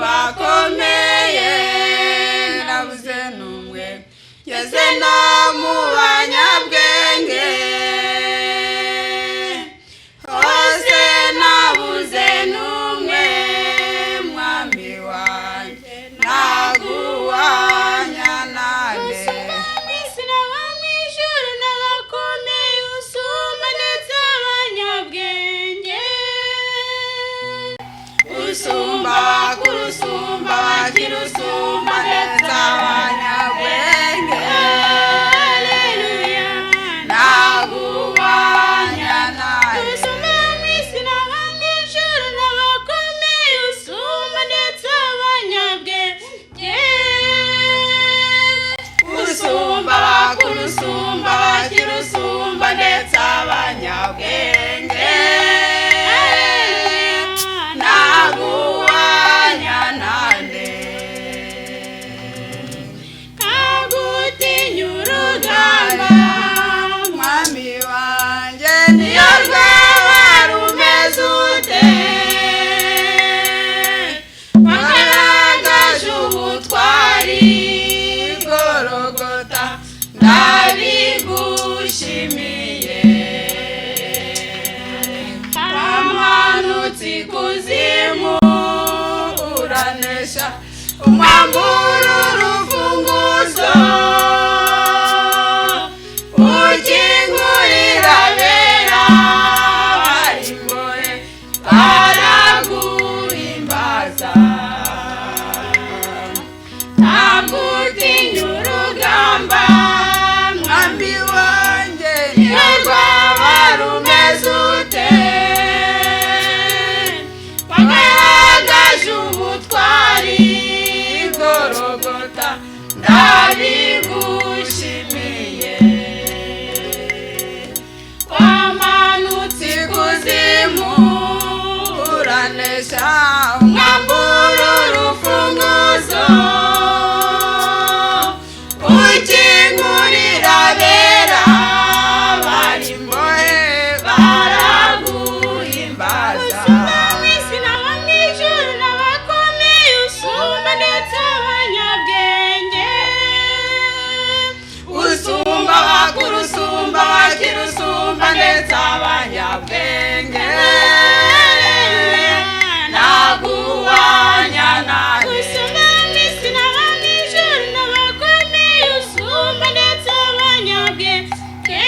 bakomeye nabuze n'umwe ngeze no mu banyabwenge hose nabuze n'umwe mwami wanjye naguhwanya nande usumba kurusumba wakirusumba ndetse abanyabwenge haleluya naguhwanya nawe usumba mw'isi n'abamwijuru n'abakomeye usumba ndetse abanyabwenge usumba kurusumba wakirusumba ndetse abanyabwenge kuzimu uranesha umwambura urufunguzo ukingurira abera bari imbohe baraguhimbaza ntabwo utinya urugamba mwami wanjye niyo rwaba rumeze ute ndabigushimiye wamanutse ikuzimu uranesha umwambura urufunguzo ukingurira abera bari imbohe baraguhimbaza kurusumba wakirusumba ndetse abanyabwenge naguhwanya nawe usumba mw'isi n'abamwijuru n'abakomeye usumba ndetse abanyabwenge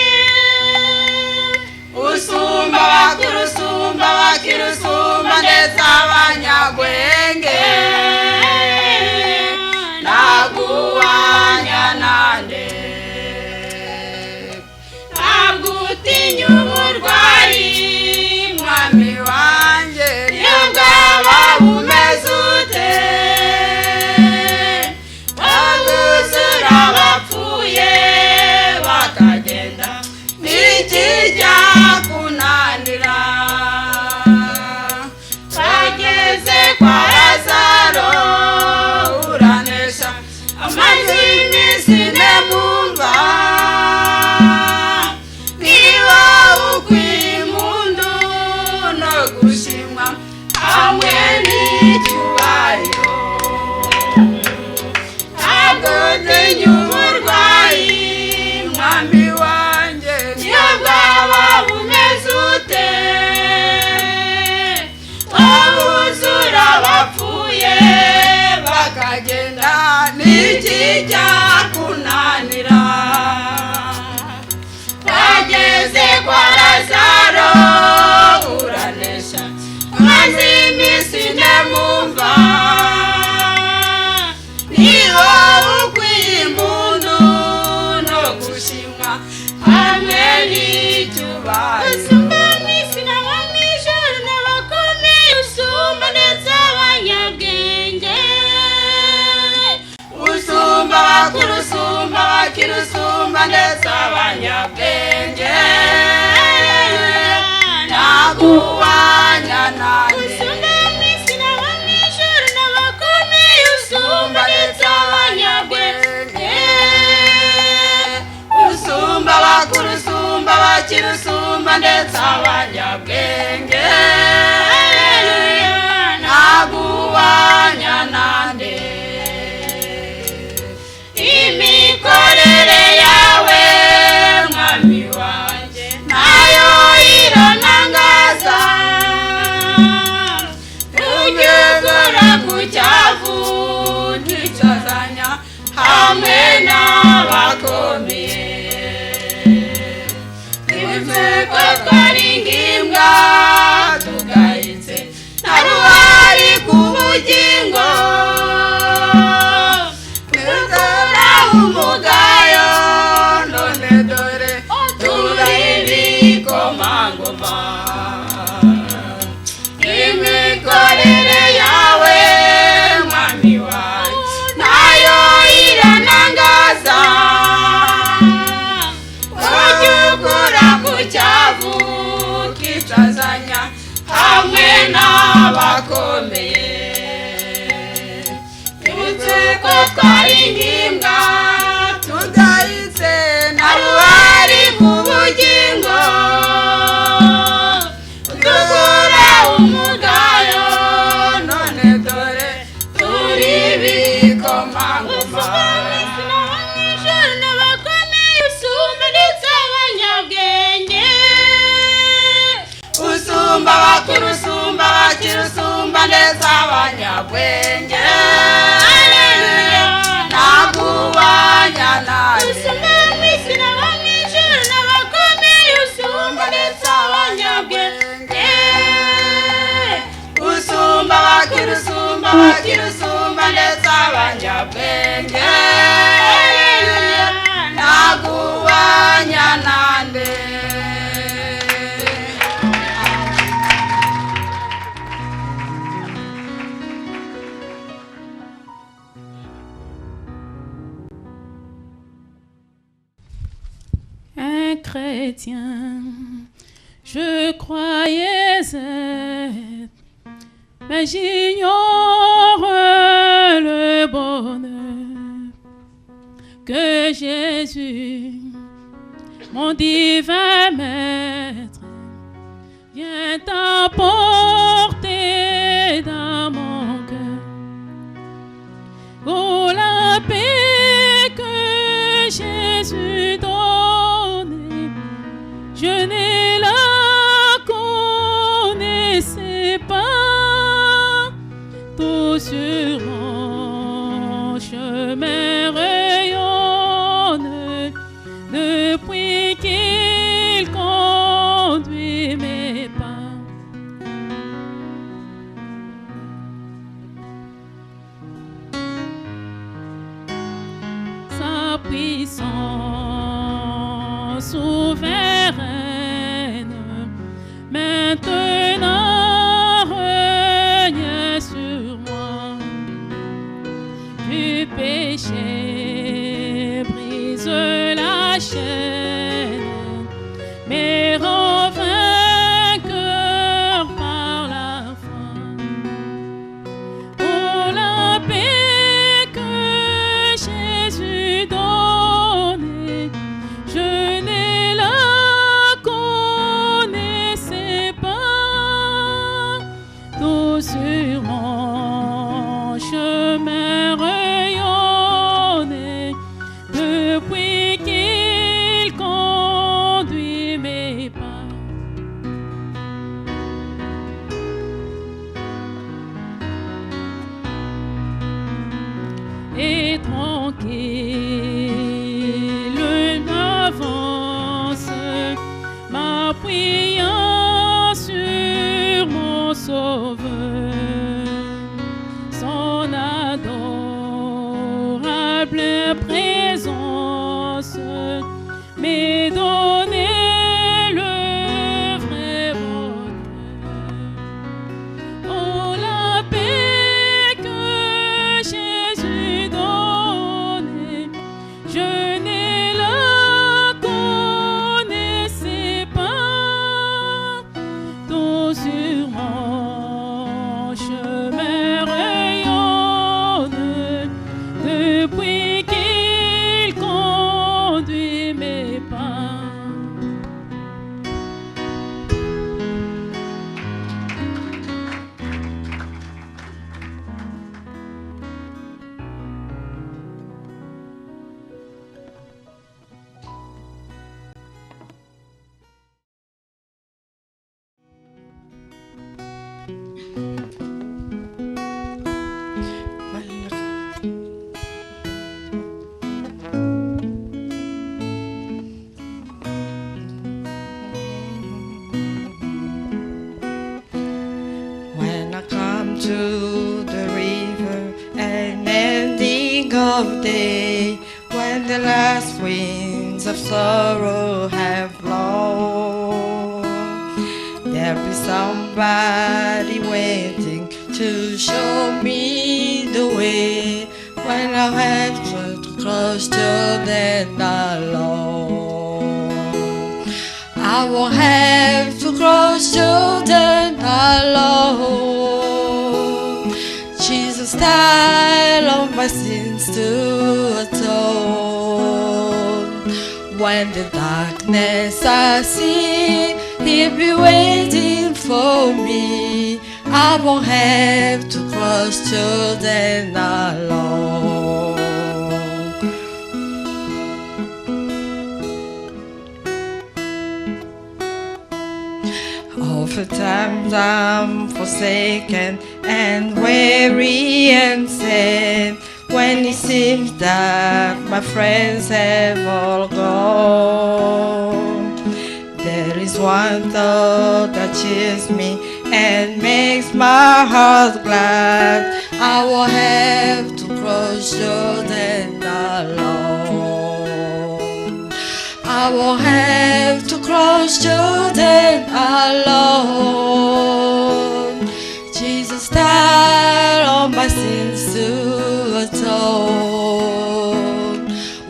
usumba kurusumba wakirusumba ndetse abanyabwenge naguhwanya nande utinya uburwayi mwami wanjye niyo bwaba bumeze ute baguzura abapfuye bakagenda n'ikijya kunanira bageze kwa Lazaro uranesha amazi y'iminsi ine mu mva hamwe n'icyubahiro ntabwo utinya uburwayi mwami wanjye niyo bwaba bumeze ute babuzura abapfuye bakagenda n'ikijya kunanira bageze kwa Lazaro uranesha maze iminsi ine mu mva niho ukwiye impundu no gushimwa hamwe n'icyubahiro usumba mw'isi n'abamwijuru n'abakomeye usumba ndetse abanyabwenge usumba kurusumba wakirusumba ndetse abanyabwenge naguhwanya nande usumba mw'isi n'abamwijuru n'abakomeye usumba ndetse abanyabwenge usumba kurusumba wakirusumba ndetse abanyabwenge naguhwanya n'abakomeye ibutse ko twari nk'imbwa tudahitse na ruhari mu bugingo dukura umugayo none dore turi ibikomangoma usumba bakuru usumba bakiri usumba ndetse abanyabwenge nagubanya nawe usumba mwisi n'abamwijuru n'abakomeye usumba ndetse abanyabwenge usumba bakiri usumba ndetse abanyabwenge nagubanya nande chrétien, je croyais être, mais j'ignore le bonheur que Jésus, mon divin maître, vient apporter dans mon cœur. Oh, la paix que Jésus donne, je ne la connaissais pas. Tout sur mon chemin rayonne depuis qu'il conduit mes pas. Sa puissance souveraine maintenant règne sur moi. Du péché brise la chaîne, mais rend vainqueur par la foi. Oh, la paix que Jésus donne, je ne la connaissais pas. Tout sur mon chemin rayonne depuis qu'il conduit mes pas. Et tranquille m'avance, m'appuyant sur mon Sauveur, son adorable présence m'est donné le vrai bonheur. Oh, la paix que Jésus donne, je ne la connaissais pas. Tout sur mon chemin rayonne depuis qu'il conduit mes pas. When I come to the river and ending of day, when the last winds of sorrow have blown, there is somebody waiting to show me the way. When I had to close to them alone, I won't have to cross Jordan alone. Jesus died on my sins to atone. When the darkness I see, He'll be waiting for me. I won't have to cross Jordan alone. Oftentimes I'm forsaken and weary and sad, when it seems that my friends have all gone. There is one thought that cheers me and makes my heart glad. I won't have to cross Jordan alone. I won't have to cross Jordan alone. Jesus died on my sins to atone.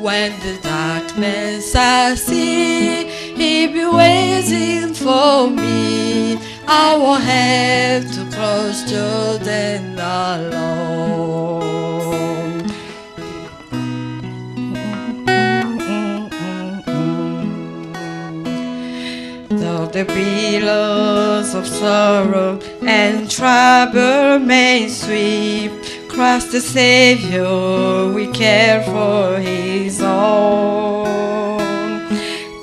When the darkness I see, He'll be waiting for me. I won't have to cross Jordan alone. Though the billows of sorrow and trouble may sweep, Christ the Savior we care for His own.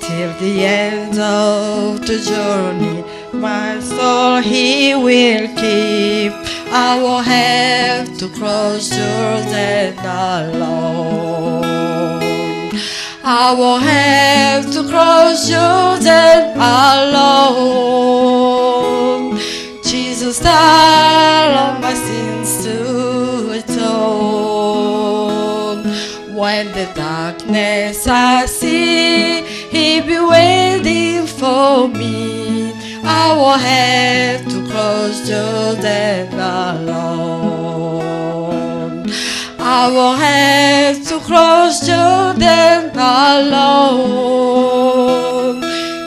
Till the end of the journey, my soul He will keep. I won't have to cross Jordan alone. I won't have to cross Jordan alone. Jesus died on my sins to atone. When the darkness I see, He'll be waiting for me. I won't have to cross Jordan alone. I won't have to cross Jordan alone.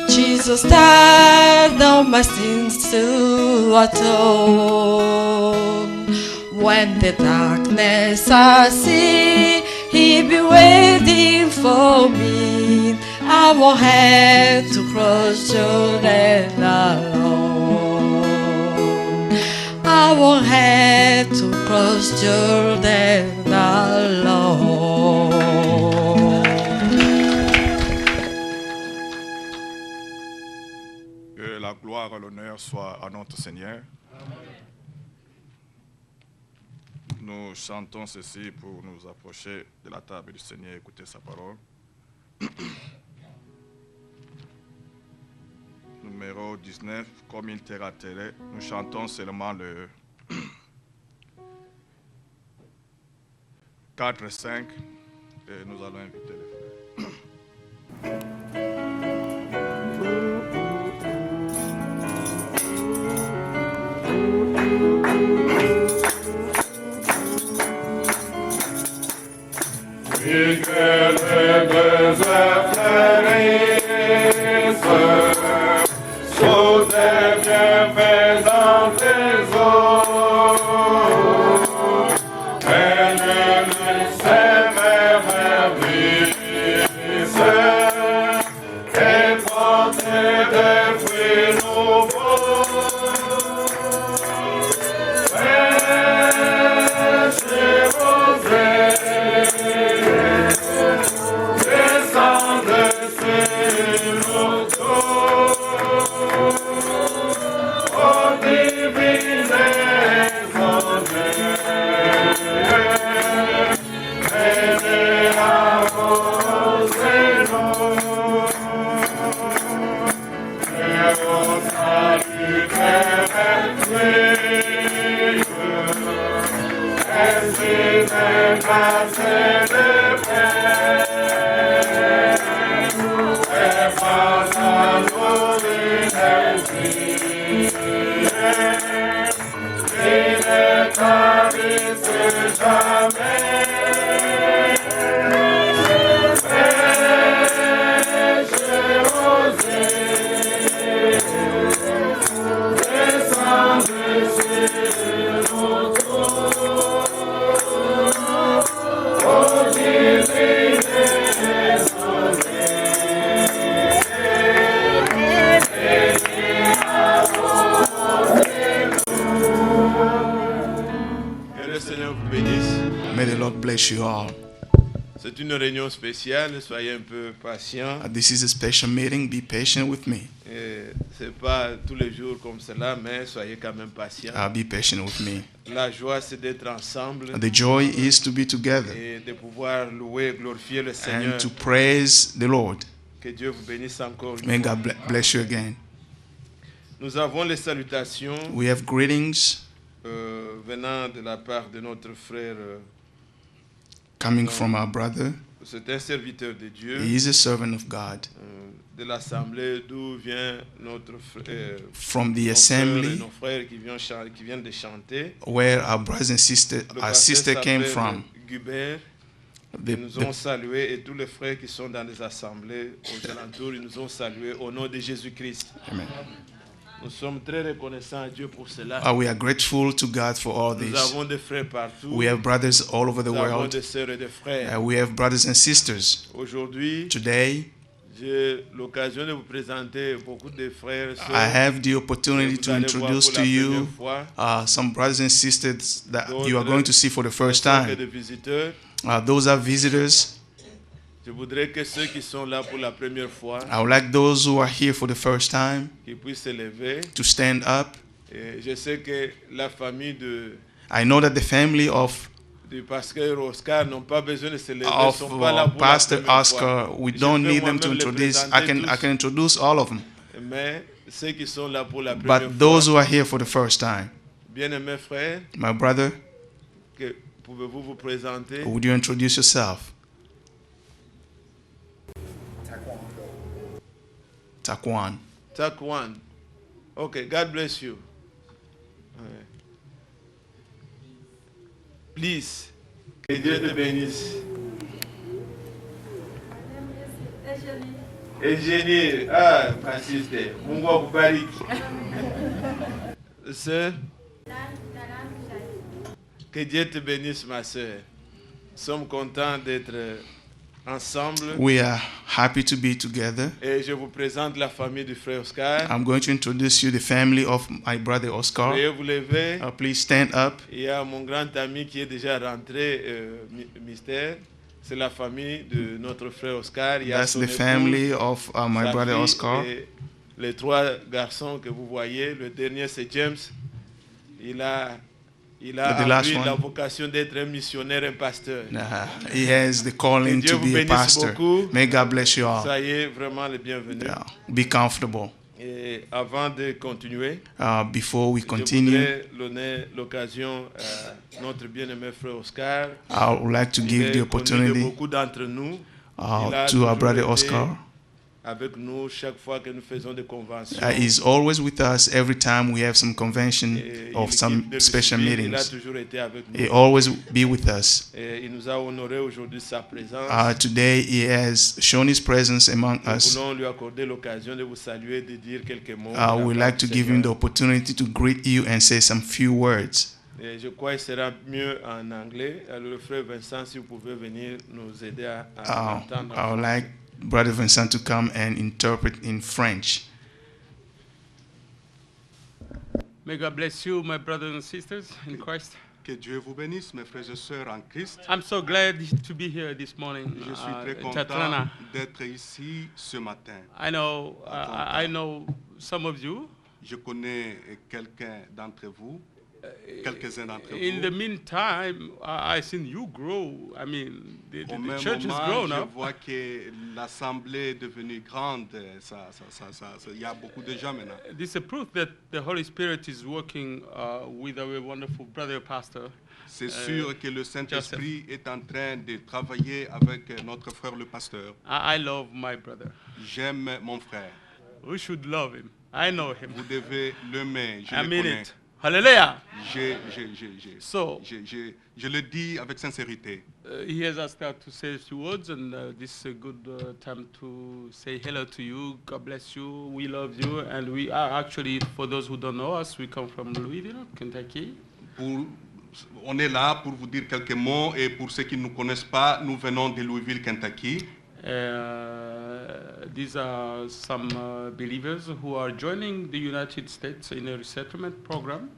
Jesus died on my sins to atone. When the darkness I see, He'll be waiting for me. I won't have to cross Jordan alone. I won't have to cross Jordan alone. Que la gloire et l'honneur soient à notre Seigneur. Nous chantons ceci pour nous approcher de la table du Seigneur et écouter sa parole. Numéro 19, comme il t'est atterré, nous chantons seulement le 4 et 5 et nous allons inviter les frères. Et que les deux frères et sœurs soient des bienfaisants des autres, et ne s'émerveillent une réunion spéciale, soyez un peu patients. This is a special meeting. Be patient with me. C'est pas tous les jours comme cela, mais soyez quand même patients. Be patient with me. La joie, c'est d'être ensemble The joy is to be together et de pouvoir louer et glorifier le Seigneur. and to praise the Lord. Que Dieu vous bénisse encore une May fois. God bless you again. Nous avons les salutations We have greetings venant de la part de notre frère. coming from our brother. C'est un serviteur de Dieu. He is a servant of God. De l'assemblée d'où vient notre frère. From the nos assembly frères qui viennent de chanter. where our brothers and sisters, Le our pasteur sister came s'appelle from. Gubert. The- Ils nous ont salués et tous les frères qui sont dans les assemblées aux alentours, ils nous ont salués au nom de Jésus-Christ. Amen. Nous sommes très reconnaissants à Dieu pour cela. We are grateful to God for all Nous this. avons des frères partout. We have brothers all over the Nous avons world. des sœurs et des frères. We have brothers and sisters. Aujourd'hui, Today, j'ai l'occasion de vous présenter beaucoup de frères et sœurs. I have the opportunity que to vous allez voir introduce pour to la you première fois. some brothers and sisters that you are going to see for the first D'autres time. des visiteurs. Those are visitors. Je voudrais que ceux qui sont là pour la première fois, I would like those who are here for the first time qu'ils puissent se lever. to stand up. Et je sais que la famille I know that the family du pasteur Oscar n'ont pas besoin de se lever, ils of sont pas là pour Pastor la première Oscar, fois. we Je don't peux need them to moi-même les introduce. présenter I can introduce all of them. tous, mais ceux qui sont là pour la première But those fois, who are here for the first time, bien-aimés frères, my brother, pouvez-vous vous présenter? would you introduce yourself? Taquan. Taquan. Okay, God bless you. Please. Que Dieu te bénisse. Eugénie, ma sister, Mungu akubariki. Sœur, que Dieu te bénisse, ma sœur. Nous sommes contents d'être ensemble. We are happy to be together. Et je vous présente la famille du frère Oscar. I'm going to introduce you the family of my brother Oscar. Veuillez vous lever. Please stand up. Il y a mon grand ami qui est déjà rentré, Mystère. C'est la famille de notre frère Oscar. Il y a That's son the épouse, family of my sa brother fille Oscar. et les trois garçons que vous voyez. Le dernier, c'est James. Il a The last la one. vocation d'être un missionnaire, un pasteur. He has the calling Que Dieu to vous be a bénisse pastor. beaucoup. May God bless you all. Soyez vraiment les bienvenus. Yeah. Be comfortable. Et avant de continuer, Before we je continue, voudrais donner l'occasion à notre bien-aimé frère Oscar. I would like to Il give est the connu de opportunity beaucoup d'entre nous. Il a to our toujours brother été Oscar. avec nous chaque fois que nous faisons des conventions. He's always with us every time we have some convention Et or some depuis special civil, Il a meetings. toujours été avec nous. He always be with us. Et il nous a honoré aujourd'hui sa présence. Today he has shown his presence among Nous us. voulons lui accorder l'occasion de vous saluer, de dire quelques mots. We'd like to give him the opportunity to greet you and say some few words. Et je crois qu'il sera mieux en anglais. Alors, le frère Vincent, si vous pouvez venir nous aider à entendre. I would like Brother Vincent to come and interpret in French. May God bless you, my brothers and sisters in Christ. Que Dieu vous bénisse, mes frères et sœurs en Christ. I'm so glad to be here this morning Je suis très in content Tatlana. d'être ici ce matin. I know some of you. Je connais quelqu'un d'entre vous, quelques-uns d'entre In the vous. meantime, I've seen you grow. I mean, the Au même church has moment, grown je up. vois que l'assemblée est devenue grande. Il y a beaucoup de gens maintenant. This is a proof that the Holy Spirit is working with our wonderful brother pastor. C'est sûr que le Saint-Esprit est en train de travailler avec notre frère le pasteur. I love my brother. J'aime mon frère. We should love him. I know him. Vous devez l'aimer. Je I le mean connais. it. Hallelujah. So, je le dis avec sincérité. He has asked us to say a few words, and this is a good time to say hello to you. God bless you. We love you, and we are actually, for those who don't know us, we come from Louisville, Kentucky. On est là pour vous dire quelques mots, et pour ceux qui ne nous connaissent pas, nous venons de Louisville, Kentucky. These are some believers who are joining the United States in a resettlement program.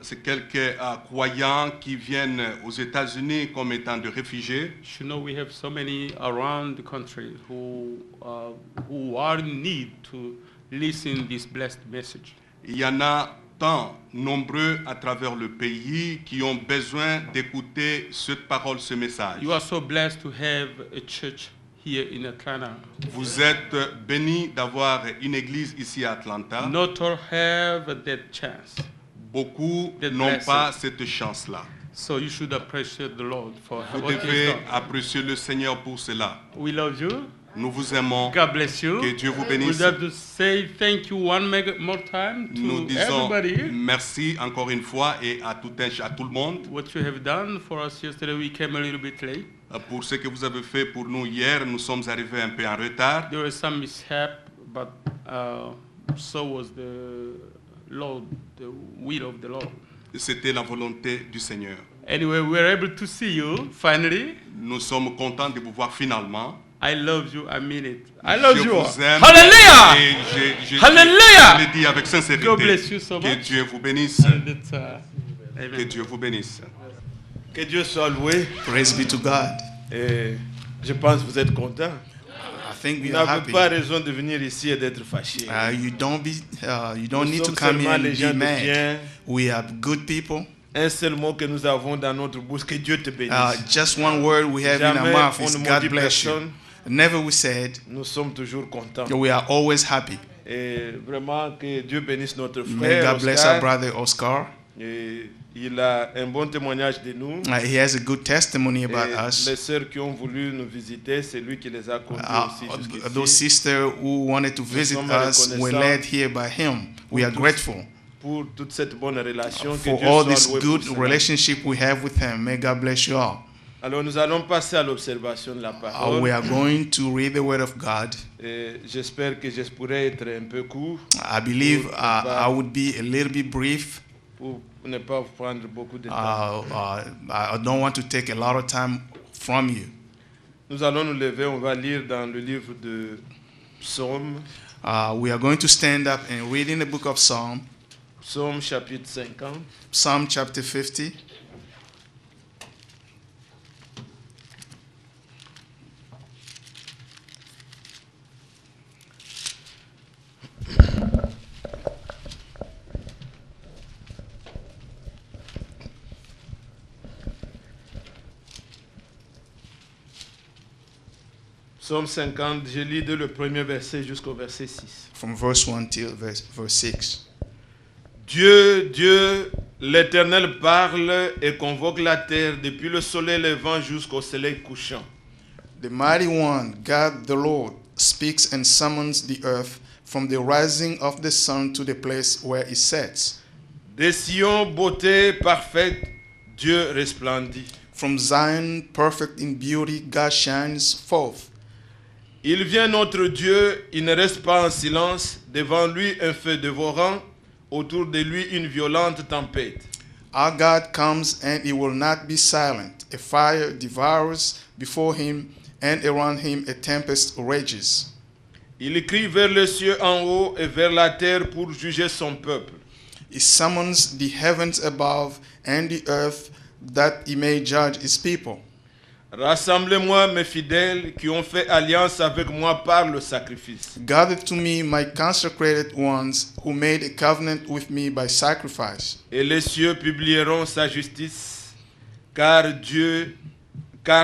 c'est quelques croyants qui viennent aux États-Unis comme étant de réfugiés. You know, we have so many around the country who are in need to listen this blessed message. Il y en a tant nombreux à travers le pays qui ont besoin d'écouter cette parole, ce message. You are so blessed to have a church here in Atlanta. Vous êtes bénis d'avoir une église ici à Atlanta. Not all have that chance. Beaucoup That n'ont blessing. pas cette chance-là. So you should appreciate the Lord for Vous what He has devez done. apprécier le Seigneur pour cela. We love you. Nous vous aimons. God bless you. Que Dieu vous We'd bénisse. like to say thank you one more time Nous to disons everybody. merci encore une fois et à tout le monde What you have done for us yesterday, we came a little bit late. pour ce que vous avez fait pour nous hier. Nous sommes arrivés un peu en retard. There was some mishap, but so was the Lord, the will of the Lord. C'était la volonté du Seigneur. Anyway, we were able to see you finally. Nous sommes contents de vous voir finalement. I love you. I mean it. I love Je you. vous aime. Hallelujah! Et je Hallelujah! le dis avec sincérité. God bless you so Que much. Dieu vous bénisse. And it's, Que amen. Dieu vous bénisse. Que Dieu soit loué. Praise be to God. Et je pense que vous êtes contents. I think Vous we are n'avez happy. pas raison de venir ici et d'être fâché. You don't Nous need to sommes come here seulement and les gens be de mad. bien. We are good people. Un seul mot que nous avons dans notre bouche, que Dieu te bénisse. Just one word we have in our Jamais mouth on is ne God maudit bless you. personne. Never we said Nous sommes toujours contents. we are always happy. Et vraiment que Dieu bénisse notre May frère God bless our Oscar. brother Oscar. Et il a un bon témoignage de nous. He has a good testimony about Et us. les sœurs qui ont voulu nous visiter, c'est lui qui les a conduits aussi jusqu'ici. Those sisters who wanted to visit sommes us were reconnaissants led here by him. We are grateful Pour toute cette bonne relation. Que for Dieu all soit this loué good pour cela. relationship we have with him. May God bless you all. Alors nous allons passer à l'observation de la parole. We are going to read the word of God. Et j'espère que je pourrai être un peu court I believe I would be a little bit brief. pour ne pas vous prendre beaucoup de temps. I don't want to take a lot of time from you. Nous allons nous lever, on va lire dans le livre de Psaume, We are going to stand up and read in the book of Psalm, Psaume chapitre 50. Psalm chapter 50. Psaume 50, je lis de le premier verset jusqu'au verset 6. From verse 1 till verse 6. Dieu, Dieu, l'Éternel parle et convoque la terre depuis le soleil levant jusqu'au soleil couchant. The mighty one, God the Lord, speaks and summons the earth from the rising of the sun to the place where it sets. Des Sion, beauté parfaite, Dieu resplendit. From Zion, perfect in beauty, God shines forth. Il vient notre Dieu, il ne reste pas en silence, devant lui un feu dévorant, autour de lui une violente tempête. Our God comes and he will not be silent. A fire devours before him, and around him a tempest rages. Il crie vers les cieux en haut et vers la terre pour juger son peuple. He summons the heavens above and the earth that he may judge his people. Rassemblez-moi mes fidèles qui ont fait alliance avec moi par le sacrifice. Gather to me my consecrated ones who made a covenant with me by sacrifice. Et les cieux publieront sa justice, car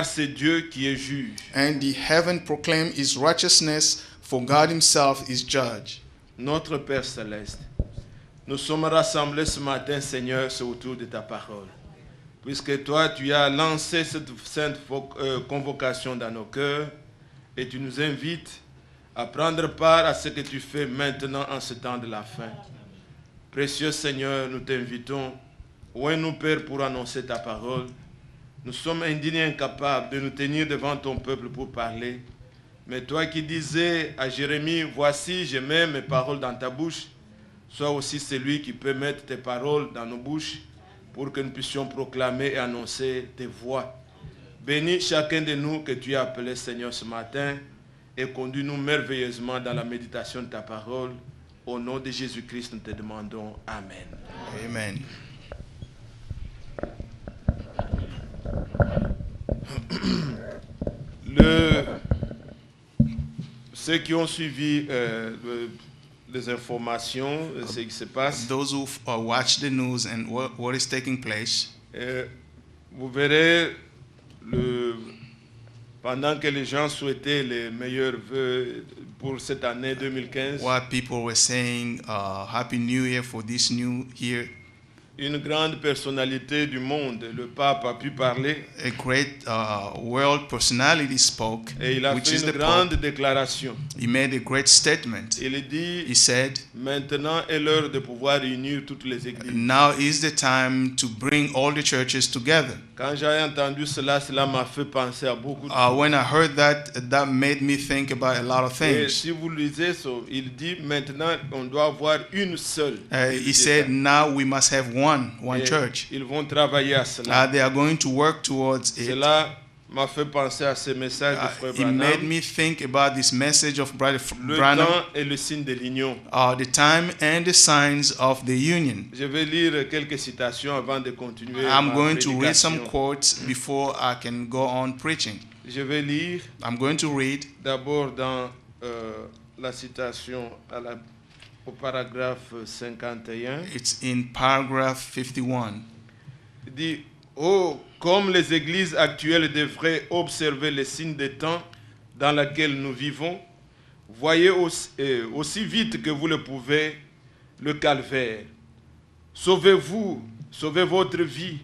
c'est Dieu qui est juge. And the heaven proclaim his righteousness, for God himself is judge. Notre Père Céleste, nous sommes rassemblés ce matin, Seigneur, c'est autour de ta parole. Puisque toi, tu as lancé cette sainte convocation dans nos cœurs et tu nous invites à prendre part à ce que tu fais maintenant en ce temps de la fin. Précieux Seigneur, nous t'invitons, oins-nous Père pour annoncer ta parole. Nous sommes indignes et incapables de nous tenir devant ton peuple pour parler. Mais toi qui disais à Jérémie, voici, je mets mes paroles dans ta bouche, sois aussi celui qui peut mettre tes paroles dans nos bouches pour que nous puissions proclamer et annoncer tes voix. Bénis chacun de nous que tu as appelé Seigneur ce matin et conduis-nous merveilleusement dans la méditation de ta parole. Au nom de Jésus-Christ, nous te demandons Amen. Amen. Ceux qui ont suivi les informations, ce qui se passe, Those who watch the news and what is taking place, vous verrez, pendant que les gens souhaitaient les meilleurs vœux pour cette année 2015, what people were saying, Happy New Year for this new year. une grande personnalité du monde, le pape, a pu parler A great world personality spoke, et il a which fait is une the grande Pope. déclaration. He made a great statement. Il dit, He said, maintenant est l'heure de pouvoir réunir toutes les églises. now is the time to bring all the churches together. Quand j'ai entendu cela, cela m'a fait penser à beaucoup de choses. When I heard that, that made me think about a lot of Et things. si vous lisez ça, il dit maintenant on doit avoir une seule. He said, now we must have one Et church. ils vont travailler à cela. They are going to work towards it. Cela m'a fait penser à ce message de Frère It made Branham. me think about this message of Brother Le Branham, temps est le signe de l'union. the time and the signs of the union. Je vais lire quelques citations avant de continuer. I'm ma going to read some prédication. quotes before I can go on preaching. Je vais lire I'm going to read d'abord dans la citation au paragraphe 51. it's in paragraph 51. Il dit, oh, comme les églises actuelles devraient observer les signes des temps dans lesquels nous vivons, voyez aussi vite que vous le pouvez le calvaire. Sauvez-vous, sauvez votre vie,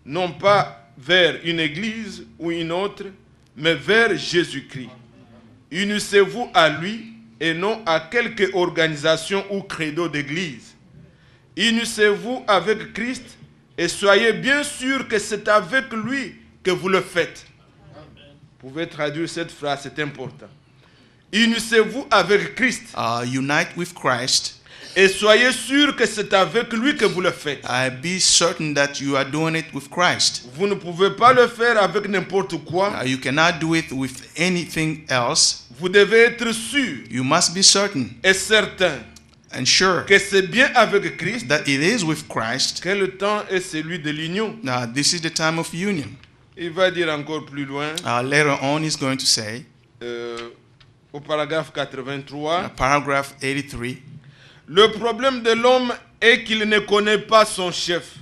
non pas vers une église ou une autre, mais vers Jésus-Christ. Unissez-vous à lui et non à quelque organisation ou credo d'église. Unissez-vous avec Christ et soyez bien sûr que c'est avec lui que vous le faites. Vous pouvez traduire cette phrase, c'est important. Unissez-vous avec Christ Unite with Christ. et soyez sûr que c'est avec lui que vous le faites. Be certain that you are doing it with Christ. Vous ne pouvez pas le faire avec n'importe quoi. You cannot do it with anything else. Vous devez être sûr You must be certain et certain and sure que c'est bien avec Christ that it is with Christ. que le temps est celui de l'union. This is the time of union. Il va dire encore plus loin, Later on, he's going to say, au paragraphe 83, paragraph 83, le problème de l'homme est qu'il ne connaît pas son chef.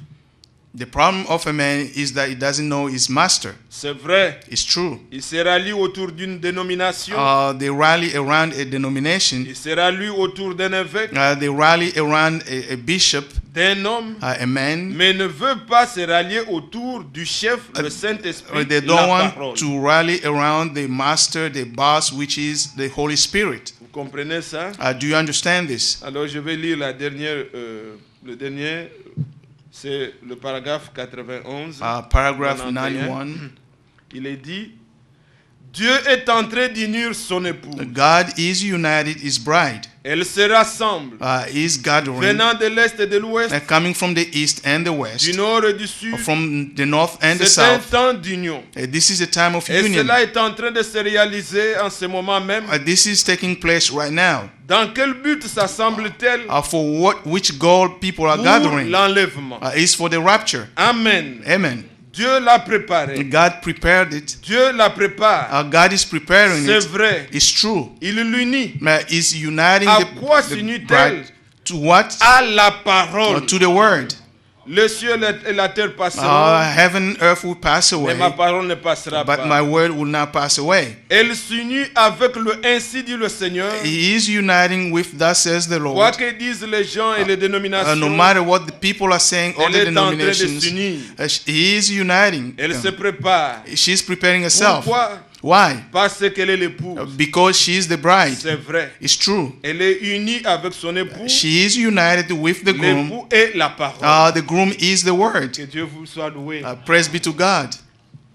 the problem of a man is that he doesn't know his master. C'est vrai. It's true. Il se rallie autour d'une dénomination. They rally around a denomination. Il se rallie autour d'un évêque, They rally around a bishop, d'un homme, a man. mais ne veut pas se rallier autour du chef, le Saint-Esprit, They la don't want parole. to rally around the master, the boss, which is the Holy Spirit. Vous comprenez ça? Do you understand this? Alors je vais lire la dernière, le dernier, c'est le paragraphe 91. Paragraph 91. 91. Il est dit, Dieu est en train d'unir son épouse. God is united his bride. Elle se rassemble, Is gathering, venant de l'Est et de l'Ouest, coming from the east and the west, du Nord et du Sud. from the north and the C'est un south. temps d'union. This is a time of Et union. cela est en train de se réaliser en ce moment même. This is taking place right now. Dans quel but s'assemble-t-elle? For which goal people are Pour gathering? l'enlèvement. Is for the rapture. Amen. Amen. Dieu l'a préparé. God prepared it. Dieu la prépare. God is preparing C'est it. vrai. It's true. Il l'unit. Is uniting À the quoi bride s'unit-elle? to what? À la parole. To the word. Le ciel et la terre passeront, Heaven and earth will pass mais away, ma parole ne passera but pas. my word will not pass away. Elle s'unit avec le ainsi dit le Seigneur. He is uniting with thus says the Quoi Lord. que disent les gens et les dénominations, No matter what the people are saying, all elle the est en train de denominations, s'unir. he is uniting. Elle se prépare. She's preparing herself. Pourquoi? Why? Parce qu'elle est l'épouse. Because she is the bride. C'est vrai. It's true. Elle est unie avec son époux. She is united with the groom. L'époux est la parole. The groom is the word. Que Dieu vous soit loué. Praise be to God.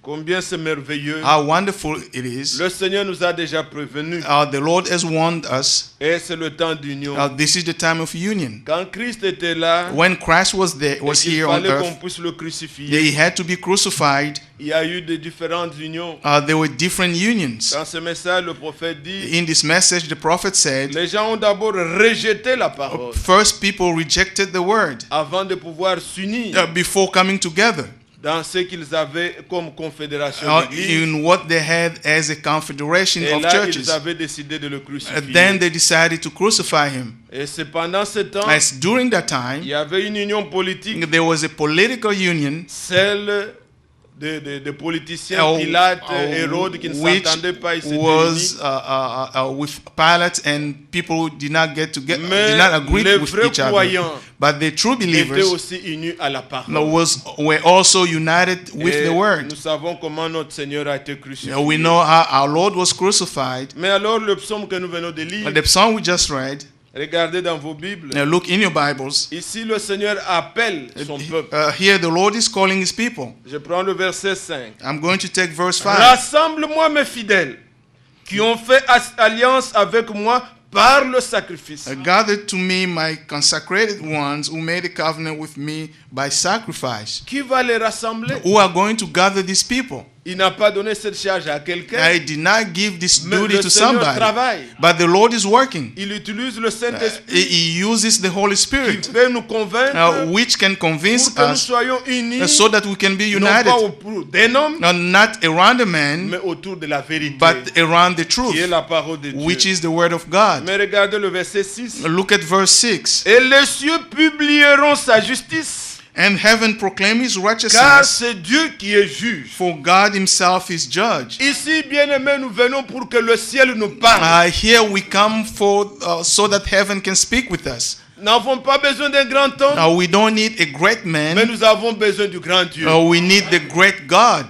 Combien c'est merveilleux. How wonderful it is. Le Seigneur nous a déjà prévenus. The Lord has warned us. Et c'est le temps d'union. This is the time of union. Quand Christ était là, When Christ was there, was il here on fallait qu'on earth, puisse le crucifier. he had to be crucified. Il y a eu de différentes unions. There were different unions. Dans ce message, le prophète dit, In this message, the prophet said, les gens ont d'abord rejeté la parole first people rejected the word avant de pouvoir s'unir. before coming together. dans ce qu'ils avaient comme confédération d'église. in what they had as a confederation Et of là, churches. ils avaient décidé de le crucifier. Then they decided to crucify him. Et c'est pendant ce temps, As during that il time, y avait une union politique, there was a political union celle de politiciens, Pilate, Hérode, qui ne which s'entendaient pas, ils s'étaient was unis. with Pilate, and people who did not get Mais did not agree les with vrais each other. croyants But the true étaient believers aussi unis à la parole. were also united with Et the word. nous savons comment notre Seigneur a été crucifié. We know how our Lord was crucified. Mais alors, le psaume que nous venons de lire, The psalm we just read, regardez dans vos Bibles. look in your Bibles. Ici, le Seigneur appelle son peuple. Here the Lord is calling his people. Je prends le verset 5. I'm going to take verse 5. Rassemble-moi mes fidèles qui ont fait alliance avec moi par le sacrifice. Gather to me my consecrated ones who made a covenant with me by sacrifice. Qui va les rassembler? Who are going to gather these people? Il n'a pas donné cette charge à quelqu'un. I did not give this Mais duty le to Seigneur somebody, travaille. but the Lord is working. Il utilise le Saint-Esprit He uses the Holy qui Spirit, peut nous convaincre which can convince pour que nous us soyons unis, so that we can be non pas united, autour d'un homme, not around a man, mais autour de la vérité, but around the qui est truth, la parole de Dieu. which is the word of God. Mais regardez le verset 6. Look at verse 6. Et les cieux publieront sa justice, And heaven proclaim his car righteousness, c'est Dieu qui est juge. for God himself is judge. Ici, bien-aimés, nous venons pour que le ciel nous parle. Here we come for so that heaven can speak with us. Nous n'avons pas besoin d'un grand homme, We don't need a great mais man. nous avons besoin du grand Dieu. We need the great God.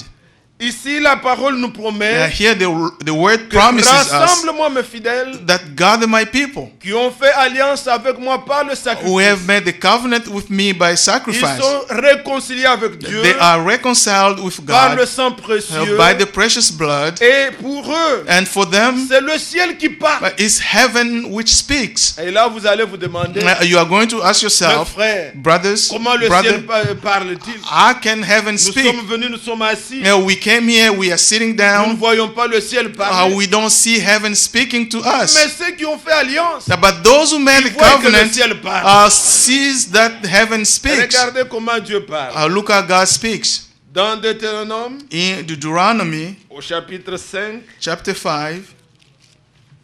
Ici, la parole nous promet Here the word que promises us rassemble-moi mes fidèles that gather my people qui ont fait alliance avec moi par le sacrifice. who have made the covenant with me by Ils sacrifice. sont réconciliés avec Dieu They are reconciled with par le God sang précieux. by the precious blood. Et pour eux, And for them, c'est le ciel qui parle. it's heaven which speaks. Et là, vous allez vous demander, You are going to ask mes yourself, frères, brothers, comment le brother, ciel parle-t-il? how can heaven Nous speak? sommes venus, nous sommes assis. We came here, we are sitting Nous ne down, voyons pas le ciel parler. we don't see heaven speaking to Mais us. ceux qui ont fait alliance, But those who made ils the voient que le covenant ciel parle. sees that heaven speaks. Regardez comment Dieu parle. Look how God speaks. Dans Deutéronome, In Deuteronomy au chapitre 5, chapter 5,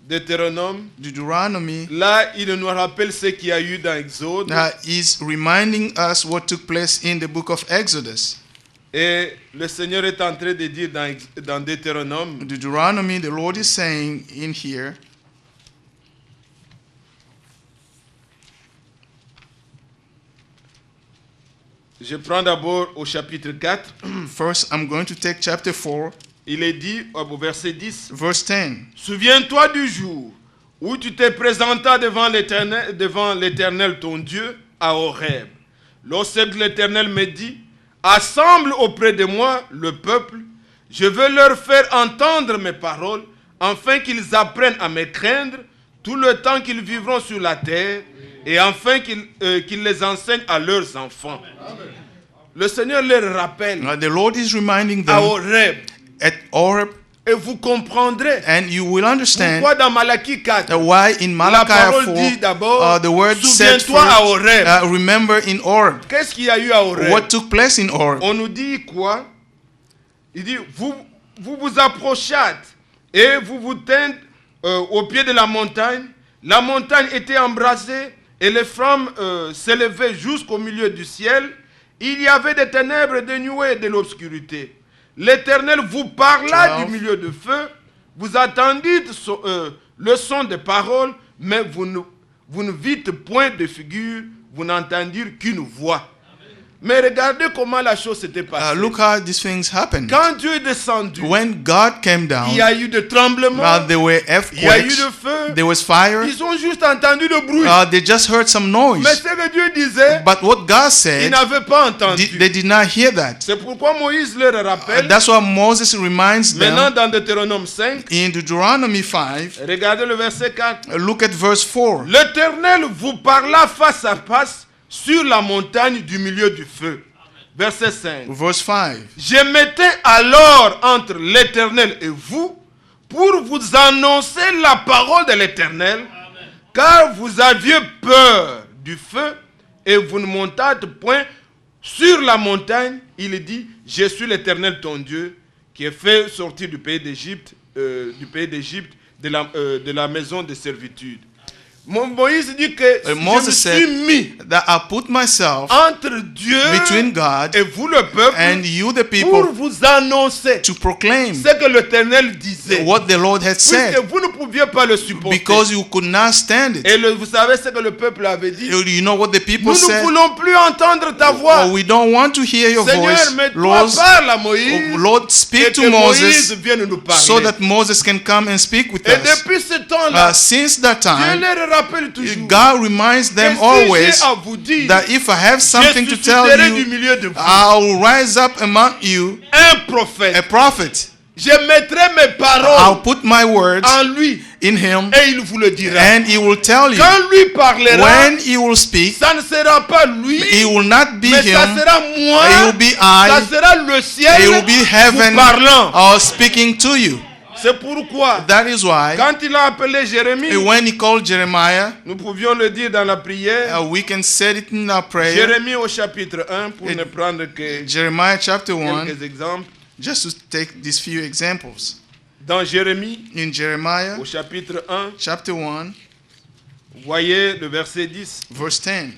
Deutéronome, Deuteronomy là, il nous rappelle ce qu'il y a eu dans Exode. is reminding us what took place in the book of Exodus. Et le Seigneur est en train de dire dans Deutéronome, Deuteronomy, the Lord is saying in here, je prends d'abord au chapitre 4, first I'm going to take chapter 4, il est dit au verset 10, verse 10. souviens-toi du jour où tu t'es présenté devant l'Éternel ton Dieu à Horeb. Lorsque l'Éternel me dit, assemble auprès de moi le peuple, je veux leur faire entendre mes paroles, afin qu'ils apprennent à me craindre tout le temps qu'ils vivront sur la terre, et afin qu'ils les enseignent à leurs enfants. Le Seigneur leur rappelle The Lord is reminding à them Horeb, at Horeb, et vous comprendrez and you will understand pourquoi dans Malachie 4, why in la parole Malachi dit 4, d'abord, the word said souviens-toi à Horeb. first, remember in Horeb. Qu'est-ce qu'il y a eu à Horeb? What took place in Horeb? On nous dit quoi? Il dit, vous vous approchâtes et vous vous tînez au pied de la montagne. La montagne était embrasée et les flammes s'élevaient jusqu'au milieu du ciel. Il y avait des ténèbres, des nuées et de l'obscurité. L'Éternel vous parla du milieu du feu. Vous attendîtes le son des paroles, mais vous ne vîtes point de figure, vous n'entendirez qu'une voix. Mais regardez comment la chose s'était passée. Look how these things happened. Quand Dieu est descendu, When God came down, il y a eu des tremblements, there were il y a eu earthquakes, le feu. there was fire. Ils ont juste entendu le bruit. They just heard some noise. Mais ce que Dieu disait, But what God ils said, n'avaient pas entendu. they did not hear that. C'est pourquoi Moïse leur rappelle. That's why Moses reminds Maintenant them dans Deutéronome 5, in Deuteronomy 5, regardez le verset 4. look at verse 4. L'Éternel vous parla face à face sur la montagne du milieu du feu. Verset 5. Verse 5. Je mettais alors entre l'Éternel et vous pour vous annoncer la parole de l'Éternel, car vous aviez peur du feu et vous ne montâtes point sur la montagne. Il dit, je suis l'Éternel ton Dieu, qui ai fait sortir du pays d'Égypte, de la maison de servitude. Moïse dit que je me Moses suis said mis that I put myself entre Dieu between God et vous le peuple and you the pour people vous annoncer to proclaim ce que l'Éternel disait. what the Lord had said, Puisque vous ne pouviez pas le supporter. because you could not stand it. Et vous savez ce que le peuple avait dit? You know what the people Nous ne said? voulons plus entendre ta voix. Oh, we don't want to hear your Seigneur, voice. mais toi Lord, parle à Moïse. Lord, speak Et to que Moïse Moses vienne nous parler. so that Moses can come and speak with Et us. depuis ce temps-là, Since that Dieu time, leur rappelle toujours. God reminds them que si always j'ai à vous dire, that if I have something je to tell susciterai du you, milieu de vous I'll rise up among you un prophète. a prophet. Je mettrai mes I'll paroles put my words en lui in him, et il vous le dira. and he will tell you. Quand lui parlera, When he will speak, ça ne sera pas lui, it will not be mais ça him, sera moi, it will be ça I, sera le ciel it will be heaven vous parlant. or speaking to you. C'est pourquoi, That is why quand il a appelé Jérémie, when he called Jeremiah, nous pouvions le dire dans la prière, we can say it in our prayer. Jérémie au chapitre 1, pour Et- ne prendre que Jeremiah chapter 1, quelques exemples. just to take these few examples. Dans Jérémie, In Jeremiah au chapitre 1, chapter 1, voyez le verset 10. verse 10.